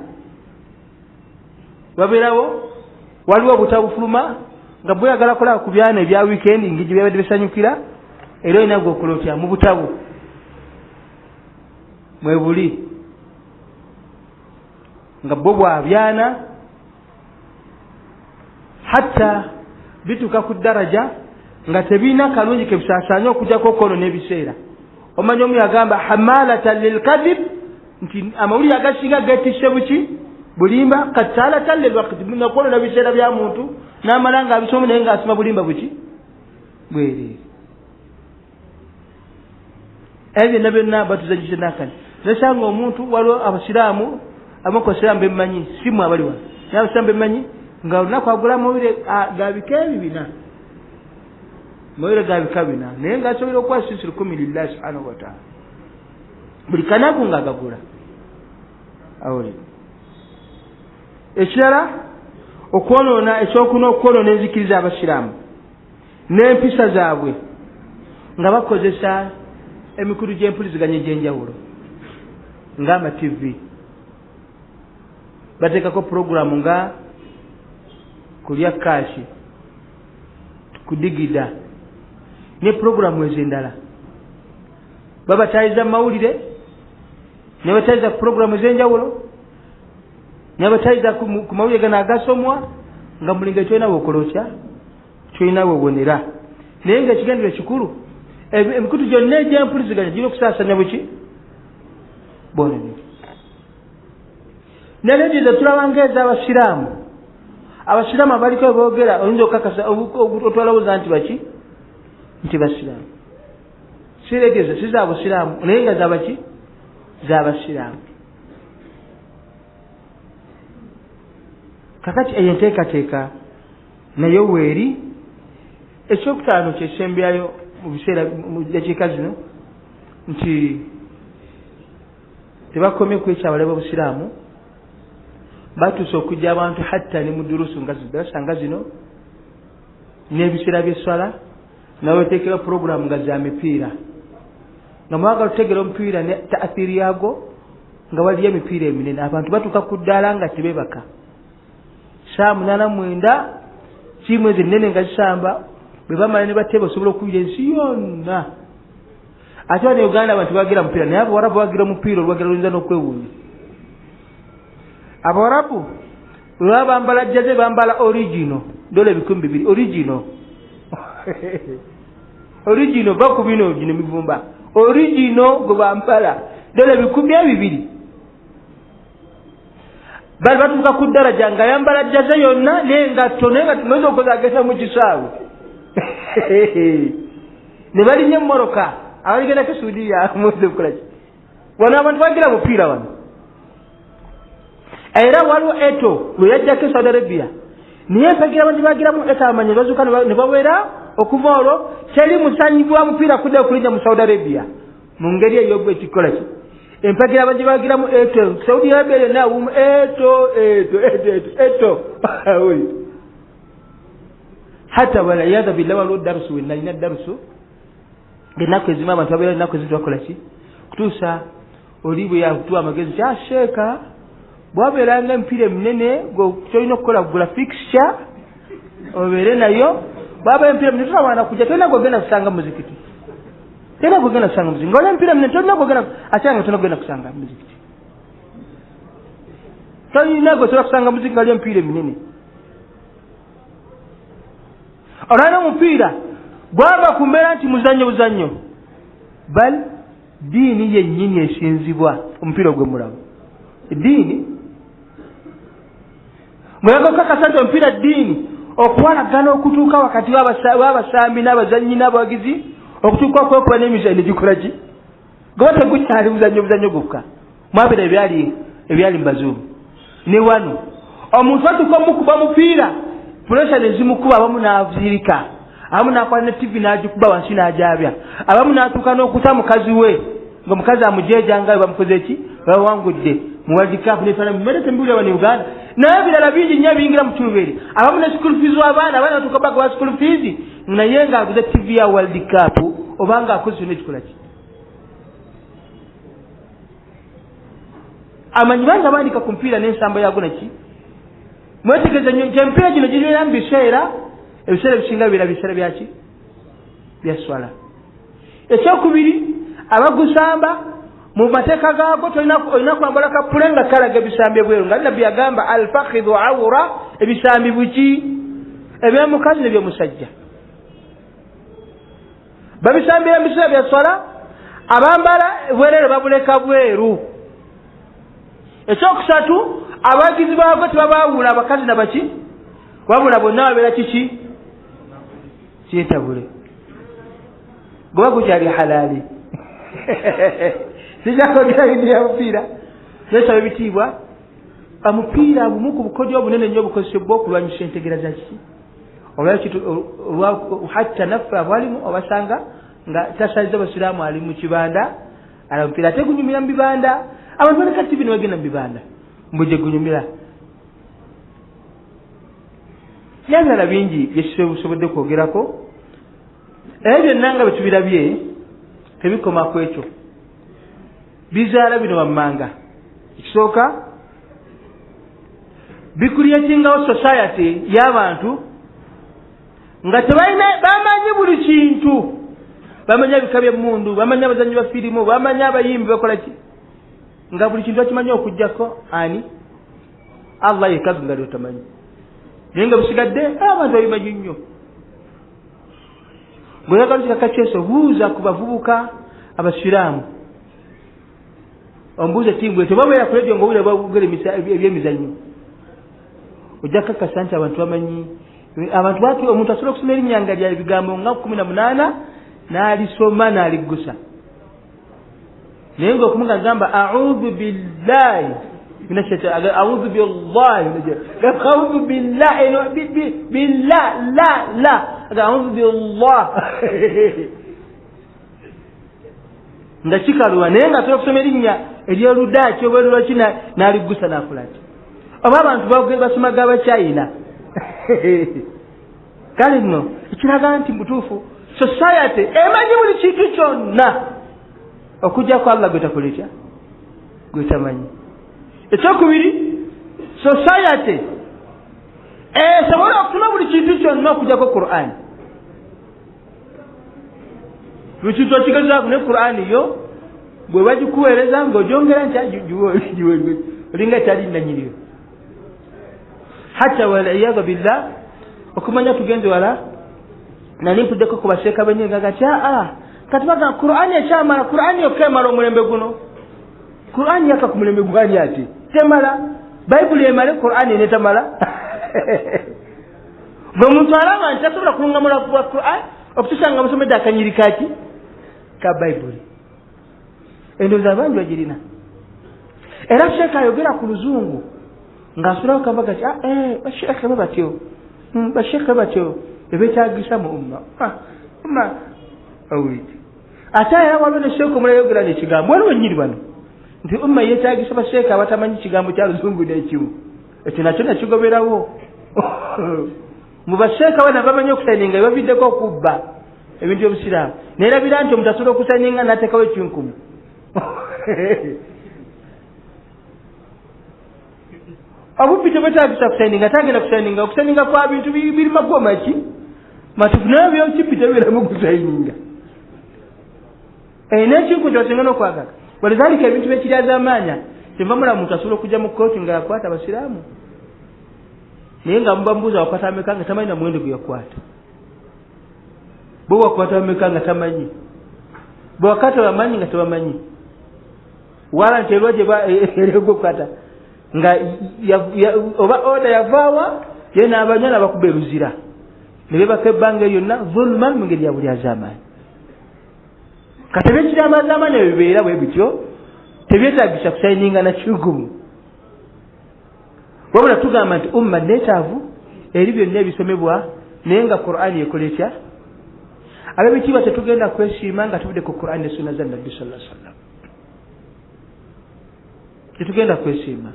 babeerawo waliwo obutabufuluma nga bweyagala kola ku byana ebya weekend ng'egye byabadde bisanyukira era olina gweokola otya mu butabu mwebuli nga bwo bwabyana hatta bituuka ku ddaraja nga tebiina kalungi kebisaasaanya okujjako kono n'ebiseera omanya omu yagamba hamalatan lilkadib nti amawulire agasinga geetisse buki bulimba kataalatan lilwakiti nakwolona biseera bya muntu n'amala nga abisoma naye ng'asoma bulimba buki bwereere ebyo byonna byonna batuzanyise nakani nesanga omuntu waliwo abasiraamu abakosiramu bemmanyi simu abali wano n'abasiraamu bemmanyi nga olunaku agula mawulire ga bika ebibina mawulire ga bika bina naye ng'asobola okuwa sisi 10 lillahi subhanahu wa ta'ala buli kanaku ng'agagula awulire. Ekirala okwonoona okwonoona enzikiriza abasiraamu n'empisa zaabwe nga bakozesa emikulu gy'empuliziganya egy'enjawulo ng'amativi bateekako puroguramu nga kulya kashi kudigida ne puroguramu ez'endala babatayiza mawulire ne batayiza puroguramu ez'enjawulo ne batayiza ku mawulire gano agasomwa nga mulinga kyolinawe okola otya kyolinawe obonera naye nga ekigendero ekikulu emikutu gyonna egy'empuliziganya girina okusaasanya buki bonene neregiza tulaba ng'ez'abasiraamu abasiraamu abaliko boogera oyinza okukakasa otwalawuza nti baki nti basiraamu siregeza si zaabusiraamu naye nga zabaki z'abasiraamu. Kakati eyo enteekateeka nayo weeri. Ekyokutaano kyesembyayo mu biseera mu dakiika zino nti tebakomye kwekya abalabe b'obusiraamu batuuse okujja abantu hatta ne mu durusu basanga zino n'ebiseera by'esswala nawe oteekera puroguramu nga za mipiira nga mwagala tutegera omupiira ne taathiri yaago nga waliyo emipiira eminene abantu batuuka ku ddaala nga tebebaka saa 89 tiimu ezo ennene nga zisamba bwe bamala ne bateeba osobola okubira ensi yonna ate wane Uganda abantu bawagira mupiira naye abawarabu bawagira omupiira olwagira luyinza n'okwewuunya. Abawarabu bwe baba bambala jaze bambala original $200 original original bakubino gino mivumba original gwe bambala $200 bali batuuka ku ddaraja nga yambala jaze yonna n'engatto naye nga tumaze okozagesa mu kisaawe ne balinnya emmoroka abaligenda Suudiya muze kukolaki wano abantu bagira mupiira wano era waliwo eto lwe yajjako Saudi Arabia niye mpagira abantu bagiramu eto amanya bazuka ne bawera okuva olwo teri musanyibwa mupiira kudde okulinnya mu Saudi Arabia mu ngeri ey'obwe ekikolaki empagira abantu bagiramu eto Saudi Arabia yonna awumu eto hata wala yadha billahi waliwo darusu wenalina darusu ennaku ezimu abantu babeera ennaku ezimu bakolaki kutuusa oli bwe yakutuwa amagezi kyasheeka bwabeeranga emipiira eminene kyolina okukola gula fixture obeere nayo bwaba emipiira minene totawaana kujja tolina gwogenda kusanga muzikiti tolina gwogenda kusanga muzikiti ngaolina emipiira minene tolina gwogenda akyanga tolina gwogenda kusanga muzikiti tolina gwesobola kusanga muzikiti nga oli emipiira eminene olwana omupiira gwava ku mbeera nti buzannyo bal diini yennyini esinzibwa omupiira gwe mulamu diini mulaga okukakasa nti omupiira diini okuwalagana okutuuka wakati w'abasambi n'abazannyi n'abawagizi okutuuka okwekuba n'emizannyo gikola ki goba tegukyali buzannyo gwokka mwabira ebyali mbazuumu ne wano omuntu atuuka omukuba mupiira pulesa nezimukuba abamu n'aviirika abamu n'akwala ne TV n'agikuba wansi n'ajaabya abamu n'atuuka n'okuta mukazi we ng'omukazi amujeejanga bamukoze eki bawangudde mu World Cup n'efaanana mmerete mbiwulira wano Uganda naye ebirala bingi nnyo ebiyingira mu kirubeere abamu ne school fees w'abaana batuuka bagoba school fees naye ng'aguze TV ya World Cup oba ng'akoze kyonna ekikola ki amanyi banga bandika ku mupiira n'ensambo yago neki mwetegereza gy'emipiira gino gibeera mu biseera ebisinga bibeera biseera byaki byaswala. Ekyokubiri abagusamba mu mateeka gaago olina kwambala kapule nga kalaga ebisambi ebweru nga nabbi yagamba alfakhidhu awura ebisambi buki ebyomukazi nebyomusajja babisambira mu biseera byaswala abambala bwerere babuleka bweru. Ekyokusatu abagizi baago tebabaawula abakazi nabaki wabula bonna babeera kiki kyetabule goba gukyali halaali sijakwogera bindi ya mupiira nesaba ebitiibwa omupiira bumu ku bukodyo obunene nnyo obukozesebwa okulwanyisa entegera zakiki hatta naffe abalimu obasanga nga tasaliza basiraamu ali mu kibanda ala omupiira ate gunyumira mu bibanda abantu baleka tivi ne bagenda mu bibanda mbuje gunyumira n'ebirala bingi byekisobodde kwogerako ebyo byonna nga bwe tubirabye tebikoma ku ekyo bizaala bino wammanga ekisooka bikuliyetingawo society y'abantu nga tebalina bamanyi buli kintu bamanyi ebika by'emmundu bamanyi abazanyi ba firimu bamanyi abayimbi bakola ki nga buli kintu bakimanyi okuggyako ani Allah yekka nga lyotamanyi naye nga busigadde abantu babimanyi nnyo bweyagala kikaka kyeso buuza ku bavubuka abasiraamu ombuuza timbwe tebabeera ku ledio ngaowulira bagera ebyemizanyo ojja kakasa nti abantu bamanyi abantu bati omuntu asobola okusoma erinnya nga lya bigambo nga 18 n'alisoma n'aliggusa naye ngaokumu agamba audhu billahi audhu billahi audhu billahi billah la audhu billah nga kikaluwa naye nga asobola okusoma erinnya eryoludaaki oba lwaki n'aliggusa n'akola ati oba abantu basoma g'abacyayina kale nno ekiraga nti mutuufu society emanyi buli kintu kyonna okujjako Allah gwetakoletya gwetamanyi ekyokubiri society esobola okufuna buli kintu kyonna okujjako Qur'an buli kintu okigezaako ne Qur'an yo bwe bagikuweereza ng'ogyongera nti olinga etali nanyiriyo hatta waliyadhu billah okumanya tugenze wala nani mpuddeko ku basheeka benyenga gati katibaga Qur'ani ekyamala Qur'ani yokemala omulembe guno Qur'ani yaka ku mulembe gwani ati temala Bible emale Qur'ani netamala bwe muntu alaba nti asobola kulungamula ku Qur'an okutusanga musomedde akanyiri kaki ka Bible endowooza bangi bagirina era sheeka ayogera ku luzungu ng'asulawo kabaga ti basheeka batyo basheeka batyo ebeetagisa mu umma awulidde ate era waliwo ne sheeka omulala yogera nekigambo waliwo nnyini bano nti umma yeetagisa basheeka abatamanyi kigambo kya luzungu n'ekimu ekyo nakyo nakigoberawo mu basheeka bana bamanyi okusayininga baviddeko okubba ebintu by'obusiraamu neerabira nti omuntu asobola okusayininga n'ateekawo ekinkumu obubbi tebwetagisa kusayininga tagenda kusayininga okusayininga kwa bintu birima gwomaki matufu naye byokibbi tebeeramu kusayininga n'ekinku kyosinga n'okwagala walidhalika ebintu byekiryazaamaanya kyeva mula muntu asobola okujja mu kooti nga yakwata abasiraamu naye nga muba mubuuza wakwata ameka nga tamanyi na muwendo gwe yakwata bo wakwata ameka nga tamanyi bwe wakata bamanyi nga tebamanyi wala nti erwa gyebaeregokata nga oba oda yavaawa ye n'abanyana bakuba eruzira ne bebaka ebbanga yonna zulman mu ngeri ya buli azaamaanyi katebe ekiramu azaamaanyi ebibeera bwe bityo tebyetagisa kusayininga na kigumu wabula tugamba nti umma neetaavu eri byonna ebisomebwa naye nga Qur'ani ekola etya ab'ebitiibwa tetugenda kwesiima nga tubudde ku Qur'ani ne sunna za Nabbi sallallahu alaihi wasallam tetugenda kwesiima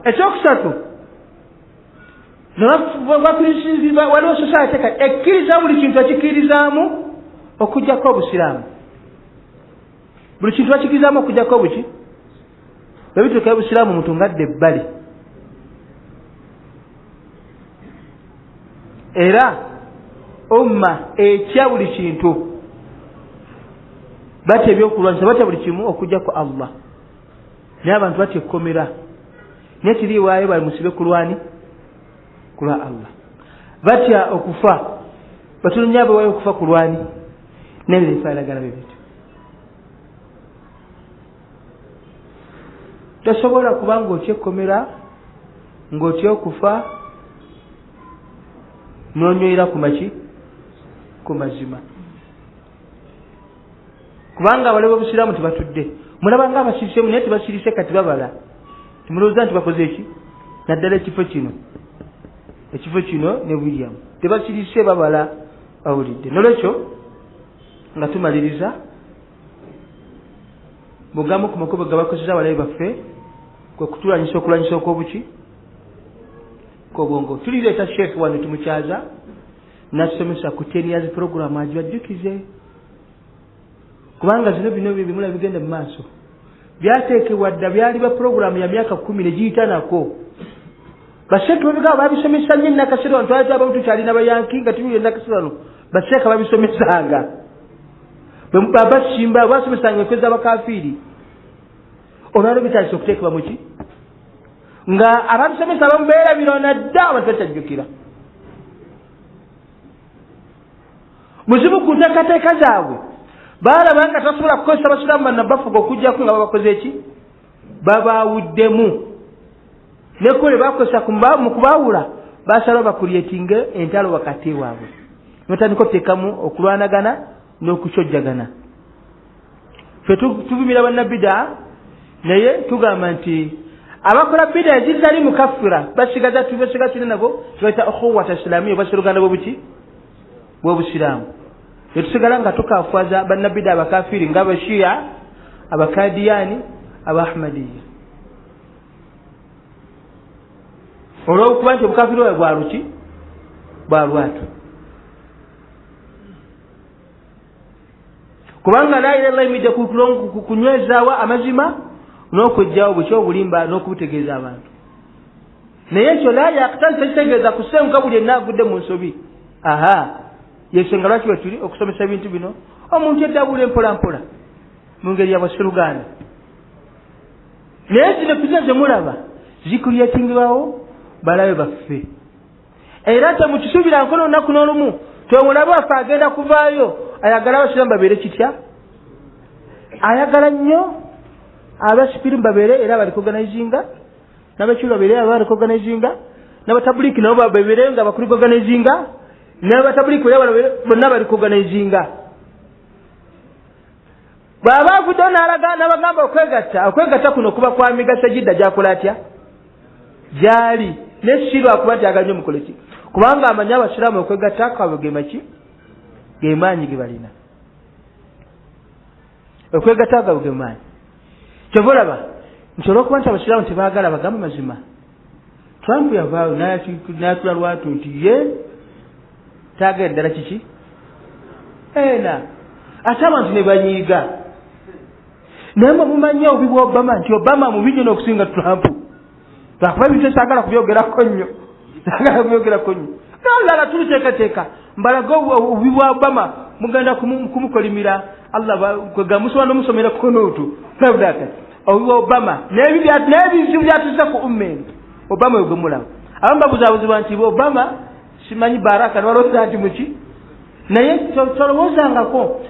ekyokusatu nabakristianizibwa waliwo society kati ekkiriza buli kintu ekikkirizaamu okujjako obusiraamu buli kintu bakikkirizaamu okujjako obuki bwebituuka obusiraamu mutungadde ebbali era umma ekya buli kintu batya ebyokulwanyisa batya buli kimu okujjako Allah naye abantu batya ekkomera naye tiriiwaayo bali musibe kulwani kulwa Allah batya okufa batulunya abawaayo okufa kulwani nebirefairagala bebityo tosobola kubanga otya ekkomera ng'otya okufa n'onywera ku maki ku mazima kubanga waliwo obusiraamu tebatudde mulaba nga abasirisemu naye tebasirise kati babala timulowooza nti bakoze eki naddala ekifo kino ne William tebasirise babala bawulidde nolwekyo nga tumaliriza bugamu ku makubo gabakozesa abalabe baffe kwe kutulanyisa okulanyisa okw'obuki kw'obwongo tulireeta sheekh wano tumukyaza nasomesa ku 10 years program ajibajjukize kubanga zino bino bimula bigenda mu maaso byateekebwa dda byali ba program ya myaka 10 negiyitanako basheekhe babigaba babisomesa nnyo nakasero wano twali abantu tukyalina bayanki nga tubire nakasero wano basheekhe babisomesanga babasimba basomesanga ekweza abakafiiri olwalo bitandise okuteekebwa muki nga ababisomesa bamubeera birona dda abantu bakyajjukira muzibu ku nteekateeka zaabwe baalaba nga tasobola kukozesa abasiraamu bannabafuga okujjako nga babakoze eki babaawuddemu nekole bakozesa mu kubaawula basalawo bakulyetinge entalo wakati waabwe notandika okuteekamu okulwanagana n'okukyojjagana fe tuvumira bannabida naye tugamba nti abakola bida ezitali mukaffira basigaza tubasigasire nabo tubaita ukhuwata islamiya basiruganda bw'obusiraamu netusigala nga tukafwaza bannabida abakafiri nga abashiya abakadiyani abahmadiya olwokuba nti obukafiri bwawe bwaluki bwalwatu kubanga la ilaha illallah imide kunywezaawa amazima n'okujjawo buki obulimba n'okubutegeeza abantu naye ekyo la yakitali tekitegeeza kusenguka buli enna agudde mu nsobi yensonga lwaki wetuli okusomesa ebintu bino omuntu eddabula empolampola mu ngeri yabwaseruganda naye zino piza zemulaba zikulyetingibwawo balabe baffe era temukisubira nkono olunaku n'olumu twemulabe waffe agenda kuvaayo ayagala abasiraamu babeere kitya ayagala nnyo abasipirimu babeere era abarikoganizinga n'abakyulu babeere era abarikoganizinga n'abatabuliki nabo babeere nga bakurikoganizinga n'abatabuliki bonna barikoganizinga bw'aba avuddeyo n'abagamba okwegatta kuno kuba kwa migaso gidda gyakola atya gyali nesirwa kuba nti agala nnyo mukole ki kubanga amanyi abasiraamu okwegatta kwabwe gemaki gemaanyi ge balina okwegatta kwabwe gemaanyi kyova olaba nti olwokuba nti abasiraamu tebaagala bagamba mazima Trump yavaayo n'atula lwatu nti ye taagala ddala kiki ate abantu ne banyiiga naye mumanyi obubi bwa Obama nti Obama mubi nnyo n'okusinga Trump lwakuba ebintu saagala kubyogerako nnyo nolala tuliteekateeka mbalaga obubi bwa Obama mugenda kumukolimira Allah kwegamusobola n'omusomera kunuutu obubi bwa Obama n'ebizibu byatuza ku ummeni Obama yegwe mulaba abamu babuzaabuzibwa nti Obama simanyi baraka nibalowooza nti muki naye tolowoozangako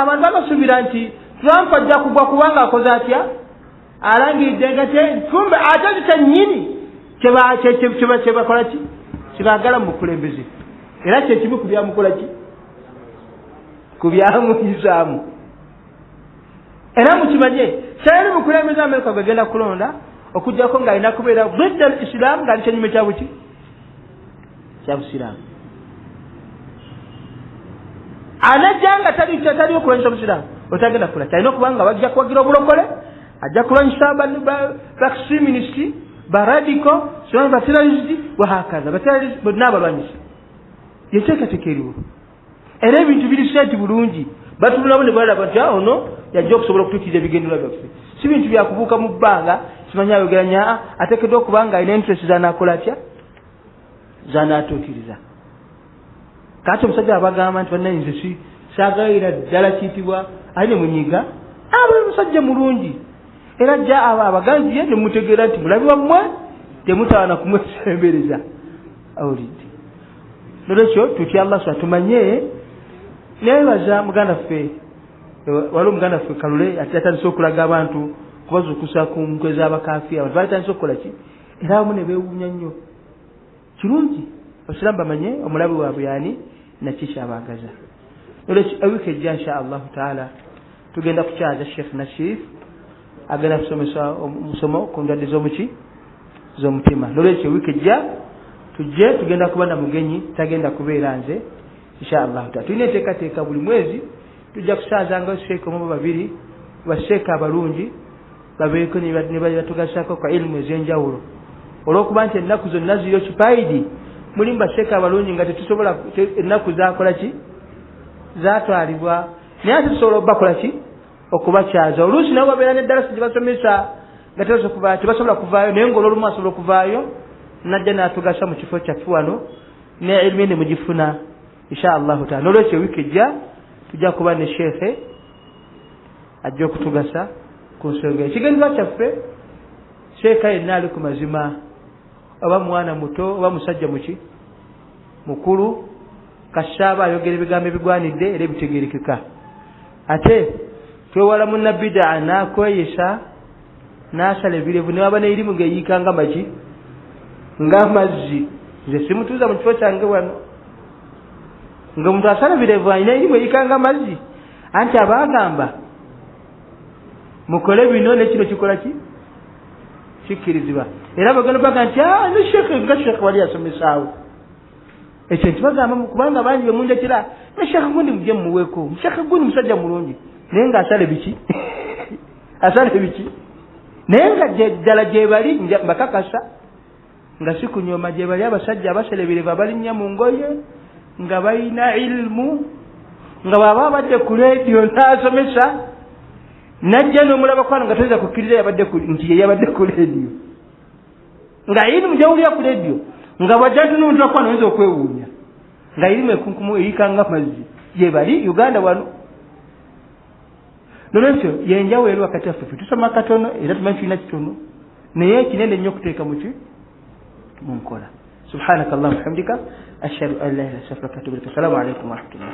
abantu abasuubira nti Trump ajja kugwa kubanga akoze atya alangiridde nga kumbe ate kyennyini kyebakola ki kyebaagala mu bukulembeze era kyekimu ku byamukola ki ku byamuyizaamu era mukimanye kyali mukulembeze Amerika gwegenda kulonda okujjako ng'alina kubeera bidda al islam ng'ali kyenyume kyabuki kyabusiraamu anajjanga tali okulwanyisa busiraamu otagenda kukola kyalina okubanga bajja kuwagira obulokole ajja kulwanyisa baextremist baradico baterrorist wahakaza baterrorist bonna abalwanyisa yeteekateeka eriwo era ebintu biri senti bulungi batulabo ne balaba nti ono yajja okusobola okutuukiriza ebigendererwa byaffe si bintu byakubuuka mu bbanga simanyi ayogeranya ateekeddwa okuba nga alina interest zanaakola atya zanaatuukiriza kati omusajja abagamba nti bannayinza saagayira ddala kiyitibwa ali ne munyiga aba musajja mulungi era ajja abaganziye ne mutegeera nti mulabi wammwe temutawana kumwesembereza awulidde nolwekyo tutya Allah tumanye nebaza muganda ffe waliwo muganda ffe Kalule yatandise okulaga abantu kubazukusa ku nkwe z'abakafi abantu batandise okukola ki era abamu ne beewuunya nnyo kirungi abasiraamu bamanye omulabi waabwe yani nakiki abaagaza nolwekyo ewiiki ejja insha allahu taala tugenda kukyaza Sheikh Nashif agenda kusomesa omusomo ku ndwadde z'omutima. Nolwekyo wiiki ejja tujje tugenda kuba na mugenyi tagenda kubeera nze inshallah. Tulina enteekateeka buli mwezi tujja kusaazanga Sheikh omu babiri basheeka abalungi babeeko ne batugasako kwa ilmu ez'enjawulo, olw'okuba nti ennaku zonna ziri kipaidi mulimu basheeka abalungi nga tetusobola ennaku zakola ki zatwalibwa, naye ate tusobola okubakola ki okubakyaza. Oluusi nabo babeera n'eddalasa gye basomesa nga tebasobola kuvaayo, naye ng'olwolumu asobola okuvaayo najja n'atugasa mu kifo kyaffe wano ne ilmu ene mugifuna inshallah taala. N'olwekyo wiiki ejja tujja kuba ne sheekhe ajja okutugasa ku nsonga ekigendera kyaffe. Sheekha yenna ali ku mazima, oba mwana muto oba musajja mukulu, kasaba ayogera ebigambo ebigwanidde era ebitegeerekeka. Ate twewala munnabbidaa n'akweyisa n'asala ebirevu ne waba n'erimu ng'eyiika ng'amazzi. Nze simutuuza mu kifo kyange wano nga omuntu asala birevu alina erimu eyiika ng'amazzi, anti abaagamba mukole bino nekino kikola ki kikkirizibwa. Era bagenda baga nti ne sheekhe nga sheekhe wali asomesaawo ekyo ntibagamba kubanga bangi bemunjakira ne sheekhe gundi mujje mumuweeko, sheekhe gundi musajja mulungi naye nga asale biki naye nga ddala gye bali mbakakasa nga si kunyooma gye bali abasajja abaseleberevu abalinnya mu ngoye nga balina ilmu, nga bw'aba abadde ku leediyo n'asomesa najja n'omulaba kwana nga toyinza kukkiriza nti yabadde ku leediyo nga irimu gyawulira ku leediyo nga bwajja nti n'omuntu akwana oyinza okwewuunya nga irimu ekunkumu eyikanga amazzi gye bali Uganda wano. Nolwekyo yenjawulo eri wakati waffe tusoma katono era tumanyi tulina kitono naye kinene nnyo okuteeka mu nkola. Subhanaka Allahumma wa bihamdika ashhadu an la ilaha illa anta astaghfiruka wa atubu ilaik. Assalamu alaikum wa rahmatullah.